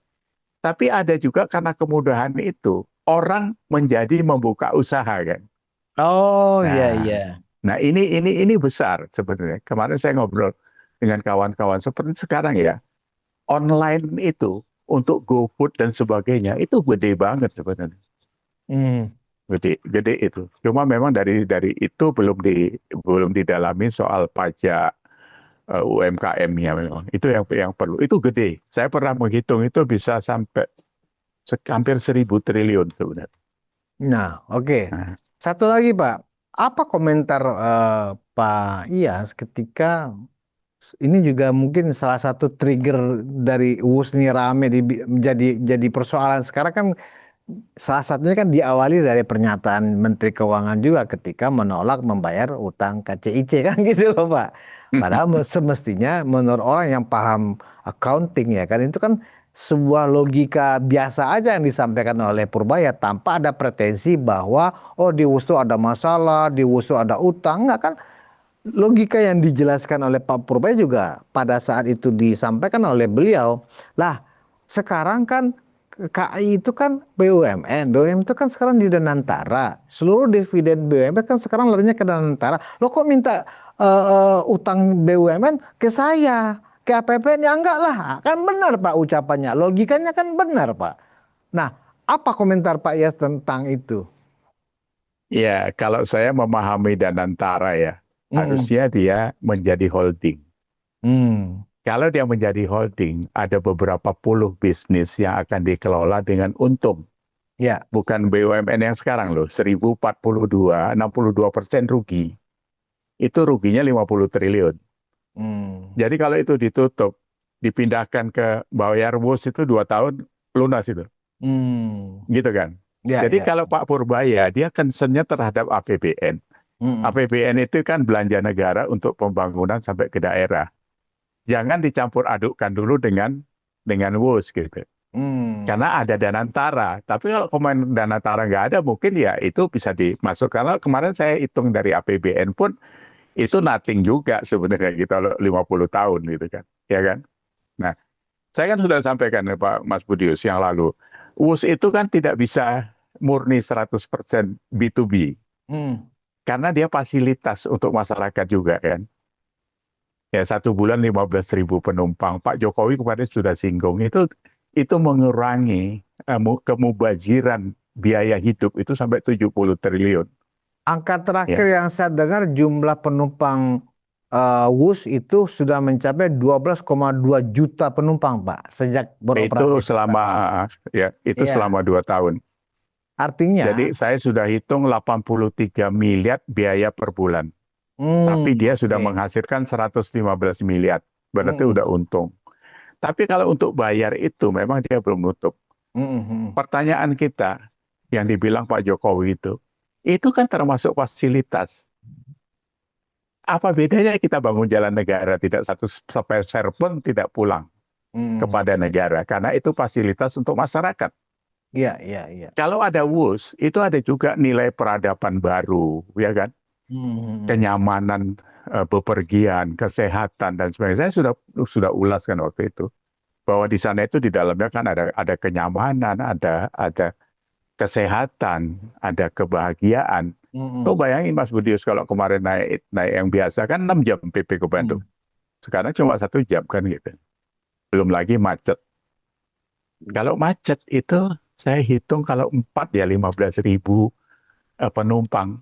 Tapi ada juga karena kemudahan itu orang menjadi membuka usaha kan. Oh iya Nah, iya. nah ini besar sebenarnya. Kemarin saya ngobrol dengan kawan-kawan seperti sekarang ya. Online itu untuk GoFood dan sebagainya itu gede banget sebenarnya. Hmm. Gede itu. Cuma memang dari itu belum didalami soal pajak UMKM-nya memang. Itu yang perlu. Itu gede. Saya pernah menghitung itu bisa sampai hampir 1.000 triliun sebenarnya. Nah, oke. Nah, Satu lagi, Pak. Apa komentar Pak Iyas ketika ini juga mungkin salah satu trigger dari UUS ini rame jadi persoalan sekarang kan salah satunya kan diawali dari pernyataan Menteri Keuangan juga ketika menolak membayar utang KCIC kan gitu loh Pak. Padahal semestinya menurut orang yang paham accounting ya kan itu kan sebuah logika biasa aja yang disampaikan oleh Purbaya tanpa ada pretensi bahwa oh di UUS itu ada masalah, di UUS itu ada utang, enggak kan logika yang dijelaskan oleh Pak Purbaya juga pada saat itu disampaikan oleh beliau. Lah, sekarang kan KAI itu kan BUMN. BUMN itu kan sekarang di Danantara. Seluruh dividen BUMN kan sekarang larinya ke Danantara. Lo kok minta utang BUMN ke saya? Ke APBN? Ya enggak lah. Kan benar Pak ucapannya. Logikanya kan benar Pak. Nah, apa komentar Pak Yas tentang itu? ya, kalau saya memahami Danantara ya, Mm-mm. harusnya dia menjadi holding. Hmm. Kalau dia menjadi holding, ada beberapa puluh bisnis yang akan dikelola dengan untung. Ya. Bukan BUMN yang sekarang loh, 1042, 62% rugi. Itu ruginya 50 triliun. Hmm. Jadi kalau itu ditutup, dipindahkan ke bayar WUS itu 2 tahun lunas itu. Hmm. Gitu kan. Ya, Jadi ya. kalau Pak Purbaya, dia concern-nya terhadap APBN. Mm-mm. APBN itu kan belanja negara untuk pembangunan sampai ke daerah. Jangan dicampur adukkan dulu dengan WUS gitu. Hmm. Karena ada Danantara. Tapi kalau kemarin Danantara nggak ada, mungkin ya itu bisa dimasuk. Kalau kemarin saya hitung dari APBN pun, itu nothing juga sebenarnya gitu, kalau 50 tahun gitu kan. Ya kan? Nah, saya kan sudah sampaikan ya Pak Mas Budius yang lalu. WUS itu kan tidak bisa murni 100% B2B. Hmm. Karena dia fasilitas untuk masyarakat juga kan. Ya 1 bulan 15.000 penumpang. Pak Jokowi kemarin sudah singgung itu mengurangi kemubaziran biaya hidup itu sampai 70 triliun. Angka terakhir Ya, yang saya dengar jumlah penumpang WUS itu sudah mencapai 12,2 juta penumpang, Pak, sejak itu beroperasi. selama Iya, 2 tahun. Jadi artinya, saya sudah hitung 83 miliar biaya per bulan. Tapi dia sudah oke. menghasilkan 115 miliar. Berarti Mm-mm. udah untung. Tapi kalau untuk bayar itu memang dia belum nutup. Mm-mm. Pertanyaan kita yang dibilang Pak Jokowi itu kan termasuk fasilitas. Apa bedanya kita bangun jalan negara tidak satu sepeser pun tidak pulang Mm-mm. kepada negara karena itu fasilitas untuk masyarakat. Iya, iya, iya. Kalau ada WUS itu ada juga nilai peradaban baru, ya kan? Mm-mm. Kenyamanan bepergian, kesehatan dan sebagainya. Saya sudah ulas kan waktu itu bahwa di sana itu di dalamnya kan ada kenyamanan, ada kesehatan, ada kebahagiaan. Tuh Mm-mm. bayangin Mas Budius kalau kemarin naik naik yang biasa kan 6 jam PP ke Bandung. Mm. Sekarang cuma 1 jam kan gitu. Belum lagi macet. Kalau macet itu saya hitung kalau 4 ya 15.000 penumpang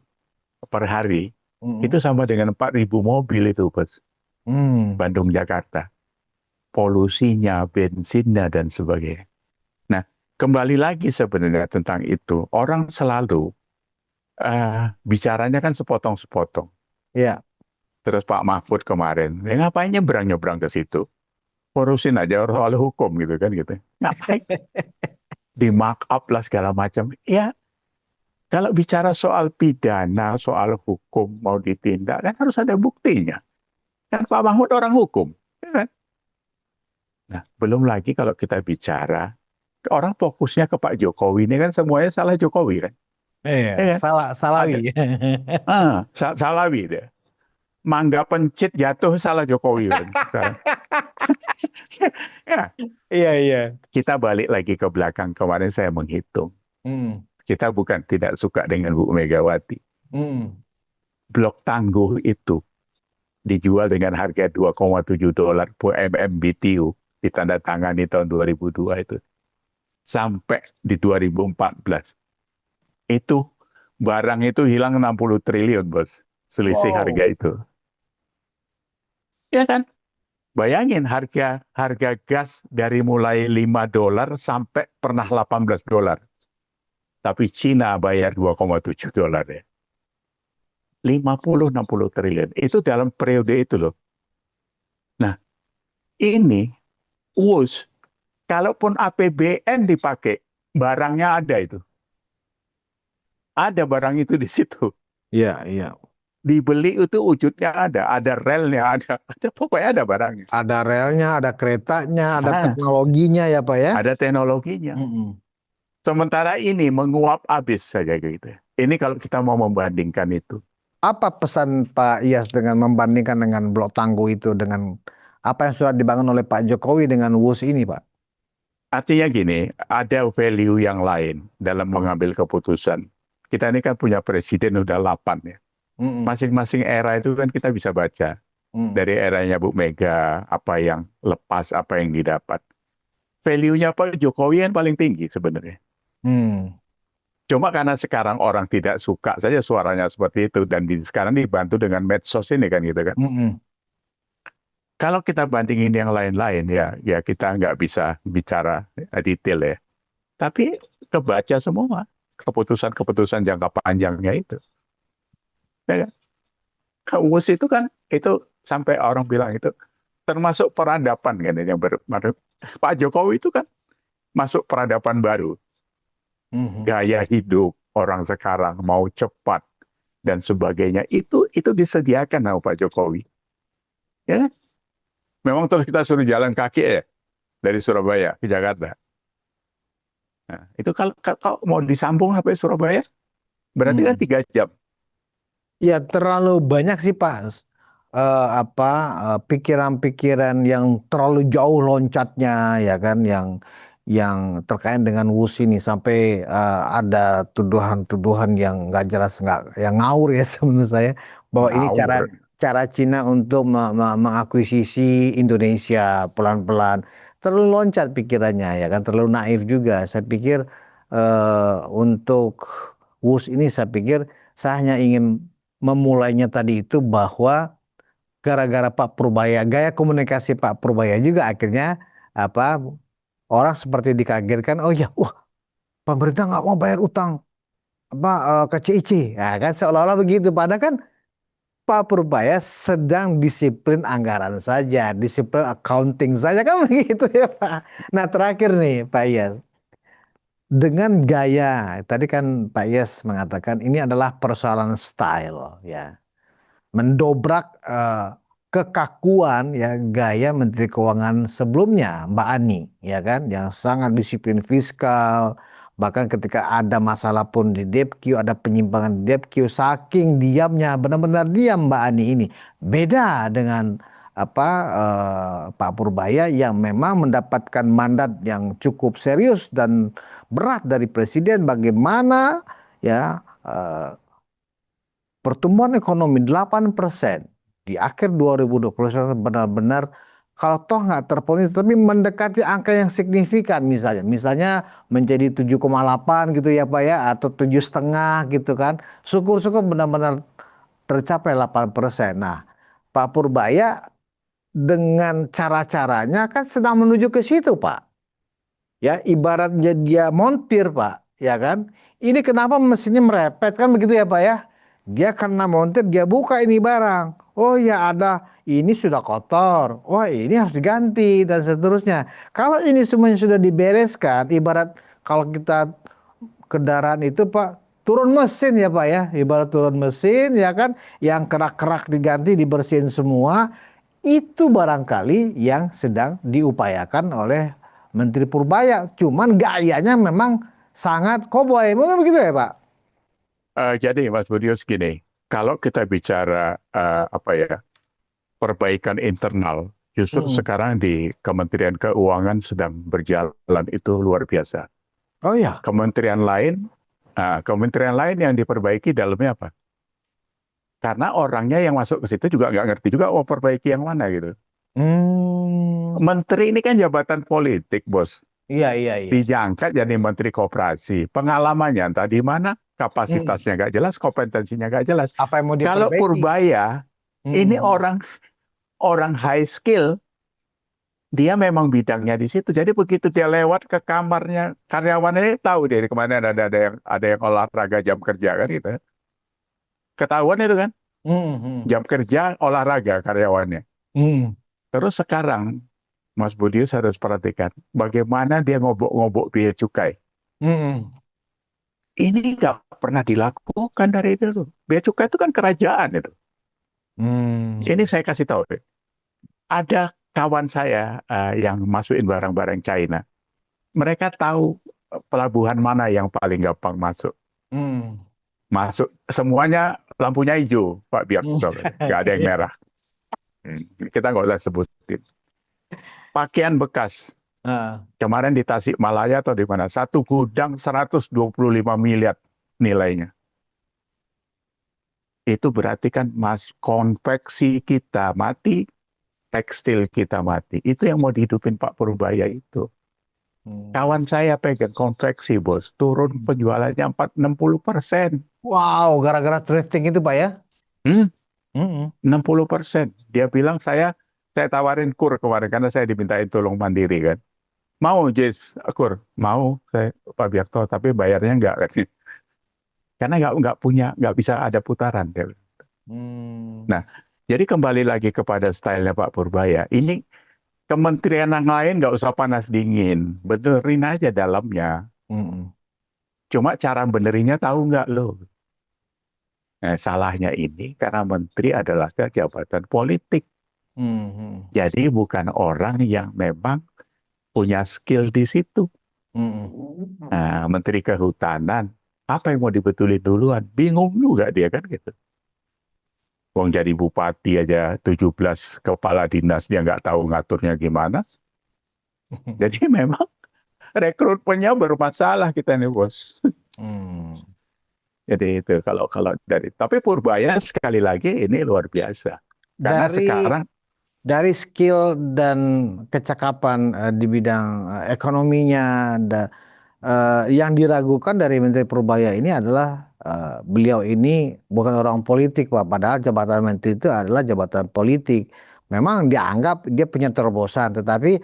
per hari. Itu Mm-mm. sama dengan 4.000 mobil itu bos. Mm. Bandung-Jakarta. Polusinya, bensinnya dan sebagainya. Nah, kembali lagi sebenarnya tentang itu. Orang selalu bicaranya kan sepotong-sepotong. Iya. Terus Pak Mahfud kemarin, ya ngapain nyebrang-nyebrang ke situ? Urusin aja soal hukum gitu kan gitu. Ngapain? Di markup lah segala macam. Ya, kalau bicara soal pidana, soal hukum mau ditindak, kan harus ada buktinya. Kan Pak Mahfud orang hukum. Ya kan? Nah, belum lagi kalau kita bicara, orang fokusnya ke Pak Jokowi ini kan semuanya salah Jokowi kan. Iya, Ya kan? salah, salawi. Ada, Salawi deh. Mangga pencit jatuh salah Jokowi kan sekarang. Ya, Iya, iya. kita balik lagi ke belakang kemarin saya menghitung. Mm. Kita bukan tidak suka dengan Bu Megawati. Mm. Blok tangguh itu dijual dengan harga $2,7 per MMBTU ditandatangani tahun 2002 itu sampai di 2014 itu barang itu hilang 60 triliun bos selisih harga Wow. itu ya kan Bayangin harga harga gas dari mulai $5 sampai pernah $18. Tapi Cina bayar $2,7 ya. 50-60 triliun. Itu dalam periode itu loh. Nah, ini US, kalaupun APBN dipakai, barangnya ada itu. Ada barang itu di situ. Iya, iya. Dibeli itu wujudnya ada relnya, pokoknya ada barangnya. Ada relnya, ada keretanya, ada Ah, teknologinya ya Pak ya. ada teknologinya. Mm-mm. Sementara ini menguap habis saja gitu. Ini kalau kita mau membandingkan itu. Apa pesan Pak Iyas dengan membandingkan dengan Blok Tangguh itu dengan apa yang sudah dibangun oleh Pak Jokowi dengan WUS ini Pak? Artinya gini, ada value yang lain dalam mengambil keputusan. Kita ini kan punya presiden udah 8 ya. Mm-mm. Masing-masing era itu kan kita bisa baca. Mm. Dari eranya Bu Mega, apa yang lepas, apa yang didapat. Value-nya Pak Jokowi kan paling tinggi sebenarnya. Mm. Cuma karena sekarang orang tidak suka saja suaranya seperti itu. Dan sekarang dibantu dengan medsos ini kan gitu kan. Mm-mm. Kalau kita bandingin yang lain-lain ya kita nggak bisa bicara detail ya. Tapi kebaca semua keputusan-keputusan jangka panjangnya itu. Ya kan? UUS itu kan itu sampai orang bilang itu termasuk peradaban kan yang Pak Jokowi itu kan masuk peradaban baru. Mhm. Gaya hidup orang sekarang mau cepat dan sebagainya itu disediakan sama Pak Jokowi. Ya kan? Memang terus kita suruh jalan kaki ya dari Surabaya ke Jakarta. Nah, itu kalau mau disambung sampai Surabaya berarti kan 3 jam. Ya terlalu banyak sih Pak pikiran-pikiran yang terlalu jauh loncatnya ya kan yang terkait dengan WUS ini sampai ada tuduhan-tuduhan yang nggak jelas nggak yang ngawur ya menurut saya bahwa ini cara Ngawur. cara Cina untuk mengakuisisi Indonesia pelan-pelan terlalu loncat pikirannya ya kan terlalu naif juga saya pikir untuk WUS ini saya pikir saya hanya ingin memulainya tadi itu bahwa gara-gara Pak Purbaya, gaya komunikasi Pak Purbaya juga akhirnya apa orang seperti dikagetkan, oh ya, wah pemerintah nggak mau bayar utang ke CIC, ya kan seolah-olah begitu. Padahal kan Pak Purbaya sedang disiplin anggaran saja, disiplin accounting saja kan begitu ya Pak. Nah terakhir nih Pak Iyas, dengan gaya tadi kan Pak Iyas mengatakan ini adalah persoalan style ya. Mendobrak kekakuan ya gaya Menteri Keuangan sebelumnya Mbak Ani ya kan yang sangat disiplin fiskal bahkan ketika ada masalah pun di Depq ada penyimpangan di Depq saking diamnya benar-benar diam Mbak Ani ini beda dengan Pak Purbaya yang memang mendapatkan mandat yang cukup serius dan berat dari presiden bagaimana ya pertumbuhan ekonomi 8% di akhir 2021 benar-benar kalau toh nggak terpenuhi tapi mendekati angka yang signifikan misalnya menjadi 7,8 gitu ya Pak ya atau 7,5 gitu kan syukur-syukur benar-benar tercapai 8%. Nah Pak Purbaya dengan cara-caranya kan sedang menuju ke situ Pak ya ibaratnya dia montir Pak ya kan ini kenapa mesinnya merepet kan begitu ya Pak ya dia karena montir dia buka ini barang oh ya ada ini sudah kotor wah ini harus diganti dan seterusnya kalau ini semuanya sudah dibereskan ibarat kalau kita kendaraan itu Pak turun mesin ya Pak ya ibarat turun mesin ya kan yang kerak-kerak diganti dibersihin semua itu barangkali yang sedang diupayakan oleh Menteri Purbaya. Cuman gayanya memang sangat koboi. Bukan begitu ya Pak? Jadi Mas Budius gini, kalau kita bicara perbaikan internal, justru sekarang di Kementerian Keuangan sedang berjalan itu luar biasa. Oh ya. Kementerian lain yang diperbaiki dalamnya apa? Karena orangnya yang masuk ke situ juga nggak ngerti juga perbaiki yang mana gitu. Menteri ini kan jabatan politik, Bos. Iya, iya, iya. Diangkat jadi Menteri Koperasi. Pengalamannya entah di mana, kapasitasnya nggak jelas, kompetensinya nggak jelas. Apa yang mau Kalau diperbaiki? Purbaya, ini orang high skill, dia memang bidangnya di situ. Jadi begitu dia lewat ke kamarnya karyawannya, dia tahu dia kemana ada yang olahraga jam kerja kan gitu. Ketahuan itu kan, Hmm, hmm, jam kerja olahraga karyawannya. hmm, Terus sekarang Mas Budius harus perhatikan bagaimana dia ngobok-ngobok biaya cukai. hmm, Ini nggak pernah dilakukan dari itu tuh. Bea cukai itu kan kerajaan itu. hmm, Ini saya kasih tahu deh. Ada kawan saya yang masukin barang-barang China. Mereka tahu pelabuhan mana yang paling gampang masuk. hmm, Masuk semuanya lampunya hijau, Pak hmm. Biakto. Nggak ada yang merah. Kita nggak usah sebutin. Pakaian bekas. Ah, Kemarin di Tasikmalaya atau di mana? Satu gudang 125 miliar nilainya. Itu berarti kan mas konveksi kita mati, tekstil kita mati. Itu yang mau dihidupin Pak Purbaya itu. hmm. Kawan saya pegang konveksi bos, turun penjualannya 60%. Wow, gara-gara thrifting itu Pak ya? Hmm, Hmm, 60%. Dia bilang saya tawarin kur kemarin karena saya dimintain tolong mandiri kan. Mau Jess, kur, mau saya Pak Biakto, tapi bayarnya enggak kan. Karena nggak bisa ada putaran. hmm, Nah, jadi kembali lagi kepada stylenya Pak Purbaya. Ini kementerian yang lain nggak usah panas dingin, benerin aja dalamnya. hmm, Cuma cara benerinnya tahu nggak lo? Nah, salahnya ini karena menteri adalah jabatan politik. hmm, hmm, Jadi bukan orang yang memang punya skill di situ. hmm, Nah, menteri kehutanan, apa yang mau dibetulin duluan? Bingung juga dia kan gitu. Wong jadi bupati aja 17 kepala dinas dia nggak tahu ngaturnya gimana. Jadi memang rekrutmennya bermasalah kita nih bos. hmm. Jadi itu kalau kalau dari tapi Purbaya sekali lagi ini luar biasa. Karena Dari sekarang dari skill dan kecakapan di bidang ekonominya, yang diragukan dari Menteri Purbaya ini adalah beliau ini bukan orang politik, Pak. Padahal jabatan menteri itu adalah jabatan politik. Memang dianggap dia punya terobosan, tetapi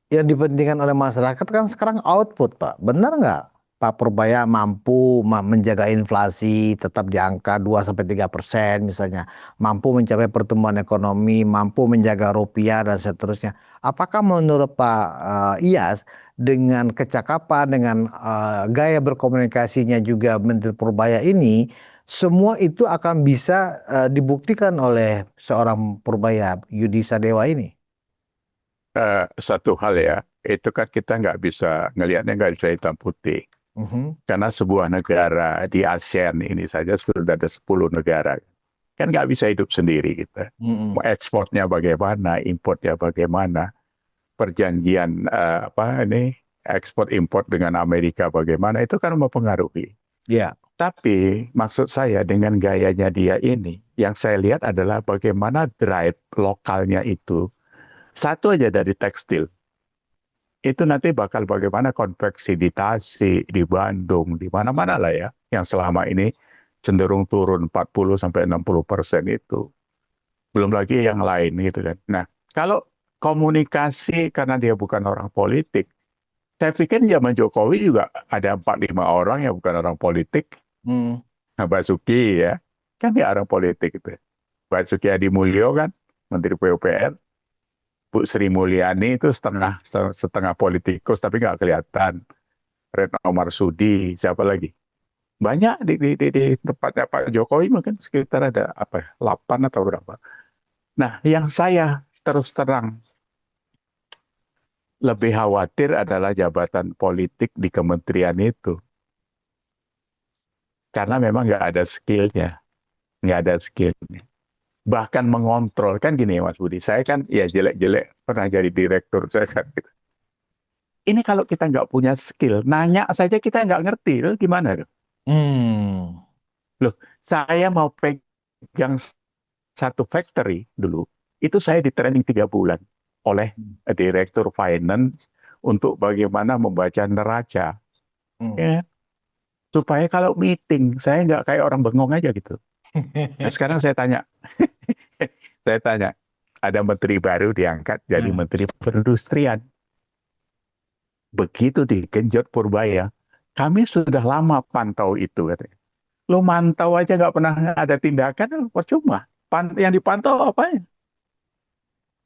yang dipentingkan oleh masyarakat kan sekarang output, Pak. Benar nggak? Pak Purbaya mampu menjaga inflasi tetap di angka 2-3% misalnya, mampu mencapai pertumbuhan ekonomi, mampu menjaga rupiah dan seterusnya. Apakah menurut Pak Iyas dengan kecakapan, dengan gaya berkomunikasinya juga Menteri Purbaya ini, semua itu akan bisa dibuktikan oleh seorang Purbaya Yudi Sadewa ini? satu hal ya, itu kan kita nggak bisa ngelihatnya nggak bisa hitam putih. Mhm. Karena sebuah negara di ASEAN ini saja sudah ada 10 negara. Kan nggak bisa hidup sendiri kita. Mau Mhm. ekspornya bagaimana, importnya bagaimana, perjanjian apa ini ekspor impor dengan Amerika bagaimana itu kan mempengaruhi. Ya. Tapi maksud saya dengan gayanya dia ini, yang saya lihat adalah bagaimana drive lokalnya itu. Satu aja dari tekstil. Itu nanti bakal bagaimana konveksi di Tasik, di Bandung, di mana-mana lah ya. Yang selama ini cenderung turun 40-60% itu. Belum lagi yang lain gitu kan. Nah, kalau komunikasi karena dia bukan orang politik, saya pikir zaman Jokowi juga ada 4-5 orang yang bukan orang politik. Hmm. Nah, Basuki ya, kan dia orang politik itu. Basuki Hadi Mulyo kan, Menteri PUPR. Bu Sri Mulyani itu setengah politikus tapi nggak kelihatan. Retno Marsudi, siapa lagi? Banyak di tempatnya Pak Jokowi mungkin sekitar ada apa ya, 8 atau berapa. Nah, yang saya terus terang lebih khawatir adalah jabatan politik di kementerian itu. Karena memang nggak ada skillnya, nggak ada skillnya. Bahkan mengontrol, kan gini Mas Budi, saya kan ya jelek-jelek pernah jadi direktur, saya kan gitu. Ini kalau kita nggak punya skill, nanya saja kita nggak ngerti, loh gimana? Hmm. Loh, saya mau pegang satu factory dulu, itu saya di training 3 bulan oleh direktur finance untuk bagaimana membaca neraca, Hmm. ya, supaya kalau meeting saya nggak kayak orang bengong aja gitu. Nah, sekarang saya tanya, saya tanya, ada menteri baru diangkat jadi Hmm. menteri perindustrian. Begitu digenjot Purbaya, kami sudah lama pantau itu katanya. Lo mantau aja nggak pernah ada tindakan, percuma. Yang dipantau apa ya?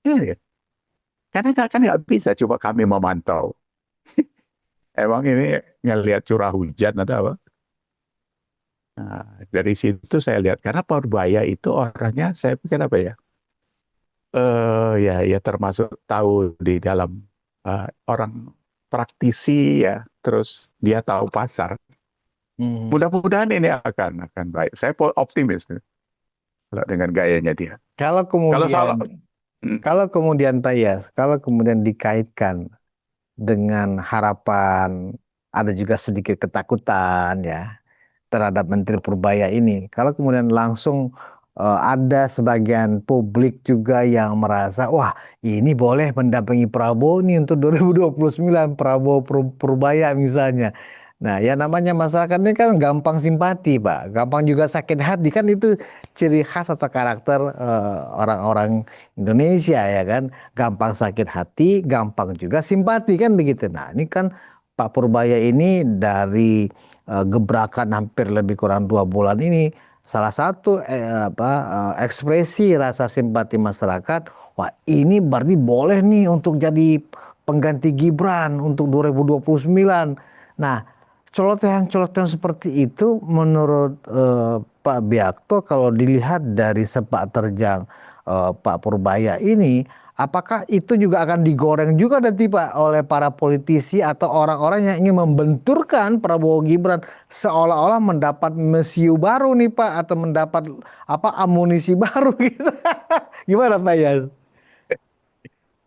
Iya, karena kan nggak bisa coba kami memantau. Emang ini ngelihat curah hujan atau apa? Nah, dari situ saya lihat karena Purbaya itu orangnya saya pikir apa ya? Ya termasuk tahu di dalam orang praktisi ya, terus dia tahu pasar. Hmm. Mudah-mudahan ini akan baik. Saya optimis kalau dengan gayanya dia. Kalau Kalau kemudian, soal hmm, kalau kemudian Pak Yas, kalau kemudian dikaitkan dengan harapan, ada juga sedikit ketakutan ya terhadap Menteri Purbaya ini. Kalau kemudian langsung ada sebagian publik juga yang merasa, wah ini boleh mendampingi Prabowo nih untuk 2029, Prabowo Purbaya misalnya. Nah ya namanya masyarakat ini kan gampang simpati Pak, gampang juga sakit hati kan itu ciri khas atau karakter orang-orang Indonesia ya kan. Gampang sakit hati, gampang juga simpati kan begitu. Nah ini kan Pak Purbaya ini dari gebrakan hampir lebih kurang 2 bulan ini salah satu ekspresi rasa simpati masyarakat, wah ini berarti boleh nih untuk jadi pengganti Gibran untuk 2029. Nah celotehan-celotehan seperti itu menurut Pak Biakto kalau dilihat dari sepak terjang Pak Purbaya ini, apakah itu juga akan digoreng juga nanti Pak oleh para politisi atau orang-orang yang ingin membenturkan Prabowo Gibran seolah-olah mendapat mesiu baru nih Pak atau mendapat amunisi baru gitu. Gimana Pak Yas?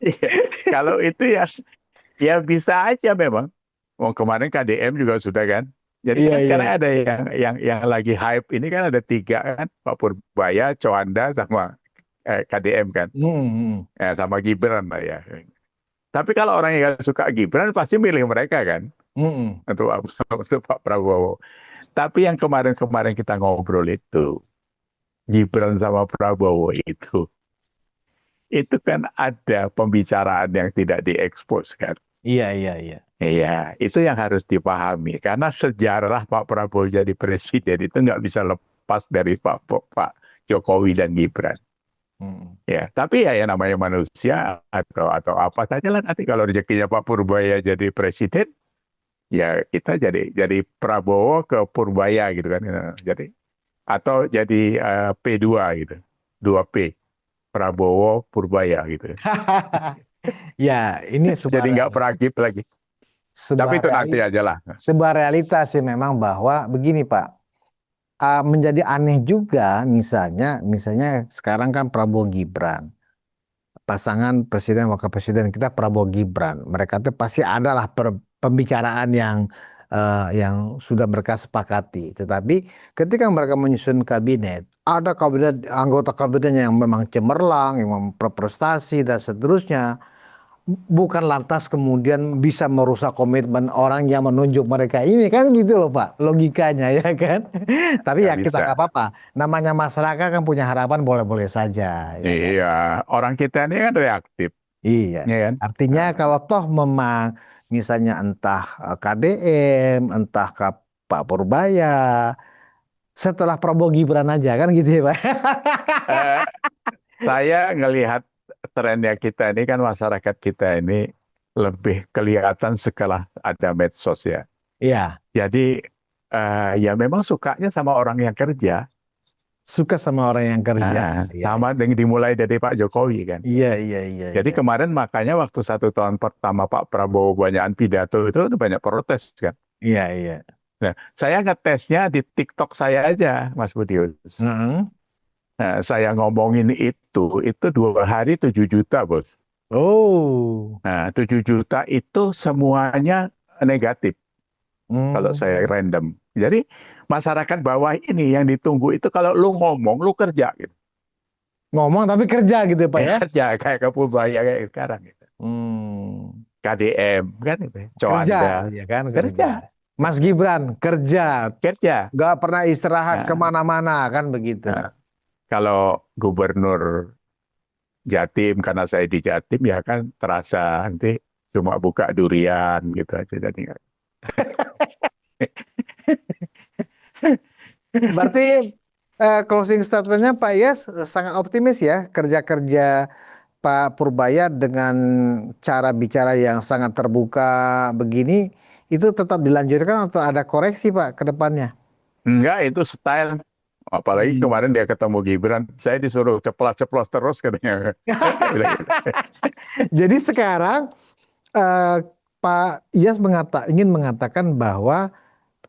iya. Kalau itu ya bisa aja memang. Oh, kemarin KDM juga sudah kan. Jadi Iya kan iya. sekarang ada yang lagi hype ini kan ada tiga kan, Pak Purbaya, Coanda sama KDM kan, Hmm. sama Gibran lah ya. Tapi kalau orang yang nggak suka Gibran pasti milih mereka kan Hmm. untuk untuk Pak Prabowo. Tapi yang kemarin-kemarin kita ngobrol itu Gibran sama Prabowo itu kan ada pembicaraan yang tidak diekspos kan. Iya iya iya. Iya, itu yang harus dipahami. Karena sejarah Pak Prabowo jadi presiden itu nggak bisa lepas dari Pak Jokowi dan Gibran. Hmm. Ya, tapi ya namanya manusia atau apa saja lah nanti kalau rezekinya Pak Purbaya jadi presiden, ya kita jadi Prabowo ke Purbaya gitu kan. Ya, jadi atau jadi P2 gitu, 2P, Prabowo Purbaya gitu. Ya, ini Jadi nggak perakip lagi. Tapi sebuah itu nanti aja lah. sebuah realitas sih memang bahwa begini Pak. Menjadi aneh juga misalnya sekarang kan Prabowo Gibran pasangan presiden wakil presiden kita Prabowo Gibran mereka tuh pasti adalah pembicaraan yang sudah mereka sepakati tetapi ketika mereka menyusun kabinet ada kabinet anggota kabinetnya yang memang cemerlang yang berprestasi dan seterusnya bukan lantas kemudian bisa merusak komitmen orang yang menunjuk mereka ini kan gitu loh Pak logikanya ya kan tapi Nggak ya kita bisa. nggak apa-apa namanya masyarakat kan punya harapan boleh-boleh saja ya kan Iya, orang kita ini kan reaktif, iya ya kan? artinya kalau toh memang misalnya entah KDM entah Pak Purbaya setelah Prabowo Gibran aja kan gitu ya Pak. Eh, saya ngelihat trennya kita ini kan masyarakat kita ini lebih kelihatan setelah ada medsos ya. Iya Jadi ya memang sukanya sama orang yang kerja. suka sama orang yang kerja iya Sama dengan dimulai dari Pak Jokowi kan. iya iya iya Jadi iya kemarin makanya waktu 1 tahun pertama Pak Prabowo banyakan pidato itu banyak protes kan. iya iya. Nah, saya ngetesnya di TikTok saya aja, Mas Budius. Heeh. Nah, saya ngomongin itu 2 hari 7 juta, Bos. Oh. Nah, 7 juta itu semuanya negatif kalau saya Hmm. random. Jadi masyarakat bawah ini yang ditunggu itu kalau lu ngomong, lu kerja gitu. Ngomong tapi kerja gitu ya, Pak ya? Kerja kayak Kepulauan kayak sekarang gitu. Hmm. KDM kan itu, Kerja, Coanda. ya kan kerja. Kerja, Mas Gibran kerja, kerja. nggak pernah istirahat Nah, kemana-mana kan begitu. nah, kalau gubernur Jatim karena saya di Jatim ya kan terasa nanti cuma buka durian gitu aja jadi Berarti closing statementnya Pak Iyas sangat optimis ya kerja-kerja Pak Purbaya dengan cara bicara yang sangat terbuka begini itu tetap dilanjutkan atau ada koreksi Pak ke depannya? enggak itu style. Apalagi Hmm. kemarin dia ketemu Gibran, saya disuruh ceplos-ceplos terus katanya. Bilang gitu. Jadi sekarang eh, Pak Iyas ingin mengatakan bahwa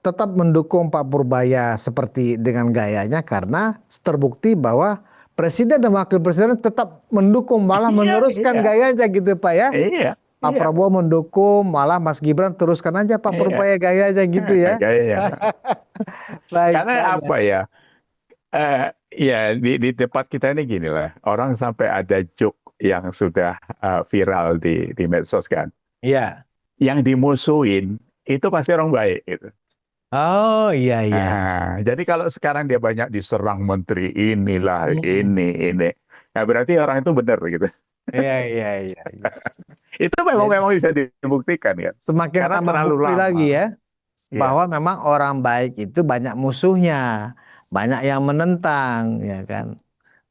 tetap mendukung Pak Purbaya seperti dengan gayanya karena terbukti bahwa Presiden dan Wakil Presiden tetap mendukung malah Iya, meneruskan iya, gayanya gitu Pak ya. iya, Pak iya. Prabowo mendukung malah Mas Gibran teruskan aja Pak Iya, Purbaya gayanya gitu ya. gayanya. Baik Karena Pak ya. apa ya? Eh, ya di tempat kita ini gini lah. Orang sampai ada joke yang sudah viral di medsos kan. Iya. Yang dimusuhin itu pasti orang baik gitu. Oh iya iya. Jadi kalau sekarang dia banyak diserang menteri inilah Mm-mm. ini, nah berarti orang itu benar gitu. Iya iya iya. Iya. Itu memang Jadi memang bisa dibuktikan ya. semakin Karena tambah terlalu bukti lagi lama. ya Iya. bahwa memang orang baik itu banyak musuhnya, banyak yang menentang, ya kan.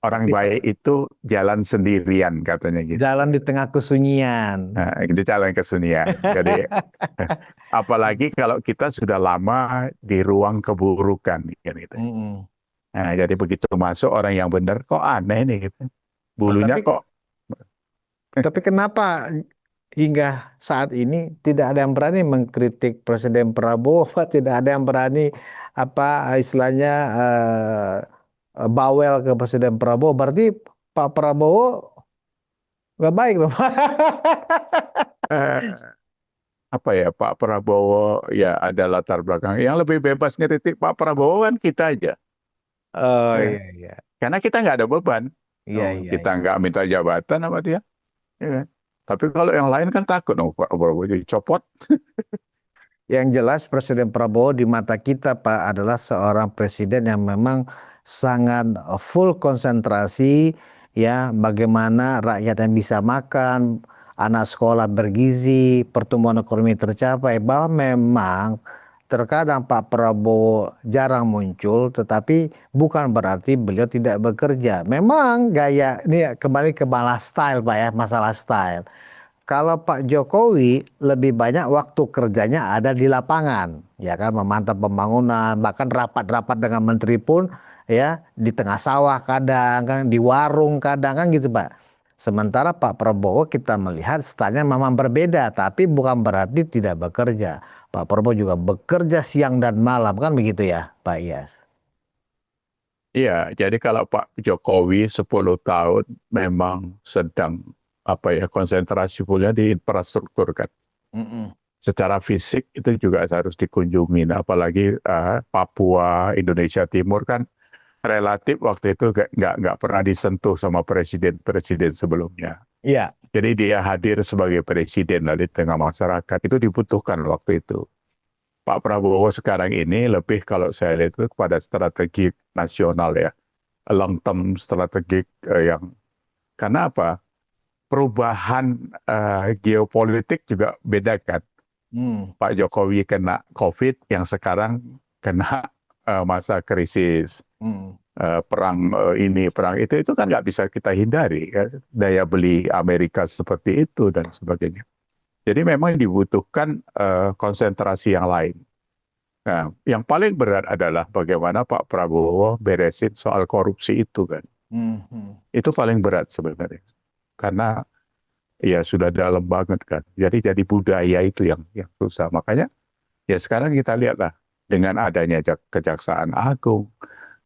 Orang Tapi baik itu jalan sendirian katanya gitu. jalan di tengah kesunyian. Nah, itu jalan kesunyian. Jadi apalagi kalau kita sudah lama di ruang keburukan kan gitu. Mm-mm. Nah, jadi begitu masuk orang yang benar kok aneh nih gitu. Oh, Bulunya tapi kok tapi kenapa hingga saat ini tidak ada yang berani mengkritik Presiden Prabowo, tidak ada yang berani apa istilahnya bawel ke Presiden Prabowo. Berarti Pak Prabowo nggak baik loh. eh, apa ya Pak Prabowo ya ada latar belakang yang lebih bebas ngeritik Pak Prabowo kan kita aja. Oh Ya. iya iya Karena kita nggak ada beban. iya Oh, iya. kita Iya. nggak minta jabatan sama dia. Ya kan? Tapi kalau yang lain kan takut dong Pak Prabowo jadi copot. Yang jelas Presiden Prabowo di mata kita Pak adalah seorang presiden yang memang sangat full konsentrasi ya bagaimana rakyat yang bisa makan, anak sekolah bergizi, pertumbuhan ekonomi tercapai bahwa memang terkadang Pak Prabowo jarang muncul tetapi bukan berarti beliau tidak bekerja. Memang gaya ini kembali ke masalah style Pak ya, masalah style. Kalau Pak Jokowi lebih banyak waktu kerjanya ada di lapangan, ya kan memantau pembangunan, bahkan rapat-rapat dengan menteri pun ya di tengah sawah kadang kan di warung kadang kan gitu Pak. Sementara Pak Prabowo kita melihat stylenya memang berbeda, tapi bukan berarti tidak bekerja. Pak Prabowo juga bekerja siang dan malam kan begitu ya Pak Iyas. Iya, jadi kalau Pak Jokowi 10 tahun memang sedang apa ya konsentrasi fullnya di infrastruktur kan. Mm-mm. Secara fisik itu juga harus dikunjungi. Nah, apalagi Papua, Indonesia Timur kan relatif waktu itu nggak pernah disentuh sama presiden-presiden sebelumnya. Iya. Jadi dia hadir sebagai presiden lah di tengah masyarakat itu dibutuhkan waktu itu. Pak Prabowo sekarang ini lebih kalau saya lihat itu kepada strategi nasional ya, long term strategik yang karena apa? Perubahan geopolitik juga beda kan. Hmm. Pak Jokowi kena COVID, yang sekarang kena masa krisis. Hmm. Perang ini, perang itu kan nggak bisa kita hindari. Kan? Daya beli Amerika seperti itu dan sebagainya. Jadi memang dibutuhkan konsentrasi yang lain. Nah, yang paling berat adalah bagaimana Pak Prabowo beresin soal korupsi itu kan. Hmm. Hmm. Itu paling berat sebenarnya. Karena ya sudah dalam banget kan. Jadi budaya itu yang susah. Makanya ya sekarang kita lihatlah dengan adanya Kejaksaan Agung,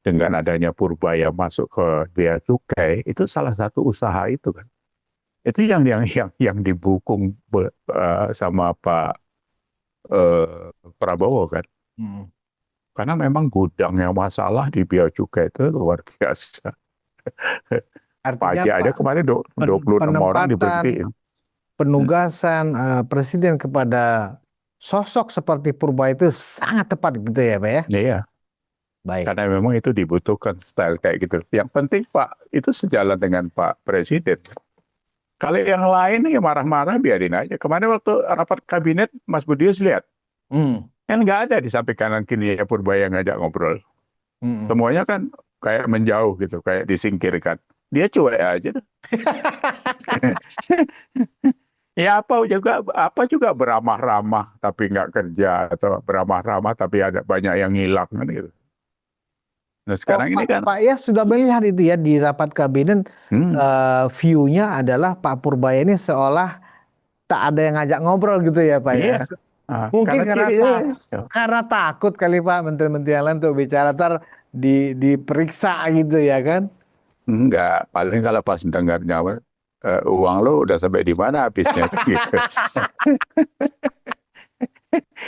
dengan adanya Purbaya masuk ke Bea Cukai, itu salah satu usaha itu kan. Itu yang didukung sama Pak Prabowo kan. Hmm. Karena memang gudangnya masalah di Bea Cukai itu luar biasa. Artinya Pajak aja Pak kemarin 26 orang penempatan diberhentiin. penugasan presiden kepada sosok seperti Purba itu sangat tepat gitu ya Pak ya. Iya, Baik. Karena memang itu dibutuhkan style kayak gitu. Yang penting Pak, itu sejalan dengan Pak Presiden. Kalau yang lain ya marah-marah biarin aja. Kemarin waktu rapat kabinet, Mas Budius lihat. Hmm. Kan nggak ada di samping kanan kiri Purbaya ngajak ngobrol. Hmm. Semuanya kan kayak menjauh gitu, kayak disingkirkan. Dia cuek aja tuh. Ya apa juga beramah-ramah tapi nggak kerja, atau beramah-ramah tapi ada banyak yang hilang kan gitu. Nah sekarang ini kan Pak Yas sudah melihat itu ya di rapat kabinet, view-nya adalah Pak Purbaya ini seolah tak ada yang ngajak ngobrol gitu ya Pak ya. iya. Nah, Mungkin karena karena takut kali Pak menteri-menteri yang lain untuk bicara ntar diperiksa gitu ya kan. enggak, paling kalau pas dengar nyawa, uang lo udah sampai di mana habisnya kan gitu.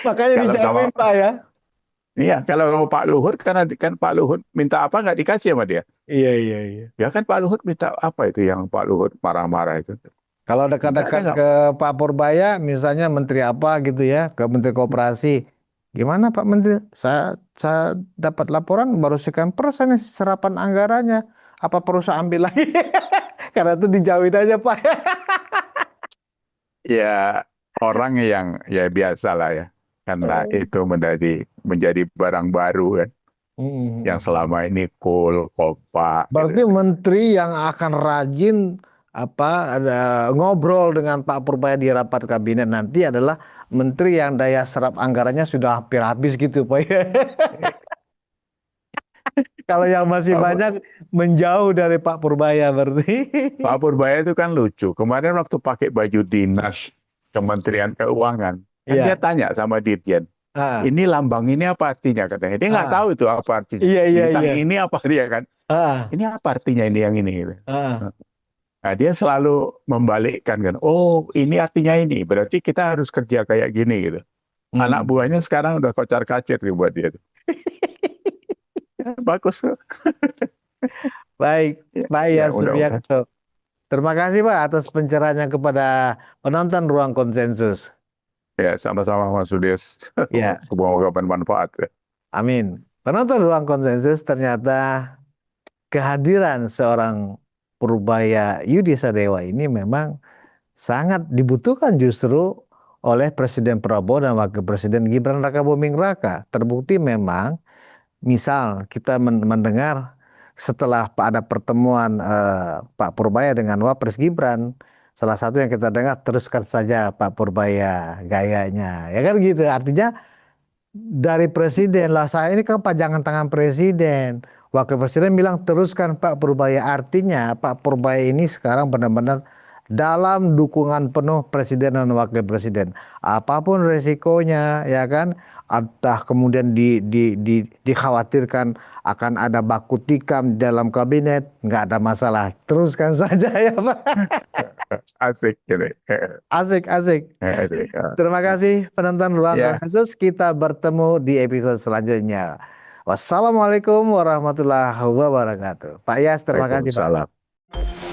Makanya Kalau sama dijamin Pak ya. iya, kalau Pak Luhut kan Pak Luhut minta apa nggak dikasih sama dia. Iya, iya, iya. Ya kan Pak Luhut minta apa itu yang Pak Luhut marah-marah itu. Kalau Enggak ada dekat-dekat nggak? ke Pak Purbaya, misalnya menteri apa gitu ya, ke Menteri Koperasi. Gimana Pak Menteri? Saya dapat laporan baru sekian persen nih serapan anggarannya. Apa perlu saya ambil lagi? Karena itu dijauhin aja Pak. Ya orang yang ya biasa lah ya. Karena itu menjadi barang baru kan. Yang selama ini cool, kompak. Berarti Gitu. menteri yang akan rajin ngobrol dengan Pak Purbaya di rapat kabinet nanti adalah menteri yang daya serap anggarannya sudah hampir habis gitu Pak. Kalau yang masih Pak, banyak menjauh dari Pak Purbaya berarti. Pak Purbaya itu kan lucu. Kemarin waktu pakai baju dinas Kementerian Keuangan, kan dia Iya. tanya sama Dirjen, Ah, ini lambang ini apa artinya katanya. Dia nggak tahu ah, itu apa artinya. iya, iya, Bintang iya. ini apa dia kan? Ah, Ini apa artinya ini yang ini? Gitu. ah. Nah, dia selalu membalikkan kan. Oh, ini artinya ini. Berarti kita harus kerja kayak gini gitu. Anak Hmm. buahnya sekarang udah kocar-kacir nih buat dia. Ya, bagus tuh. Baik, Ya, Pak ya ya mudah-mudahan. Subiakto. Terima kasih Pak atas pencerahannya kepada penonton Ruang Konsensus. Ya, sama-sama Mas Sudes. Ya, Semoga bermanfaat. amin. Penonton Ruang Konsensus, ternyata kehadiran seorang Purbaya Yudi Sadewa ini memang sangat dibutuhkan justru oleh Presiden Prabowo dan Wakil Presiden Gibran Rakabuming Raka. Terbukti memang, misal kita mendengar setelah ada pertemuan Pak Purbaya dengan Wapres Gibran, salah satu yang kita dengar, teruskan saja Pak Purbaya gayanya, ya kan gitu. Artinya dari presiden lah, saya ini kan pajangan tangan presiden. Wakil presiden bilang teruskan Pak Purbaya, artinya Pak Purbaya ini sekarang benar-benar dalam dukungan penuh presiden dan wakil presiden. Apapun resikonya, ya kan, entah kemudian dikhawatirkan akan ada baku tikam dalam kabinet, nggak ada masalah, teruskan saja ya Pak. Asik gitu. Asik, asik. Asik. Terima kasih penonton Ruang Ya, Konsensus. Kita bertemu di episode selanjutnya. Wassalamualaikum warahmatullahi wabarakatuh. Pak Yas, terima kasih Pak. Waalaikumsalam.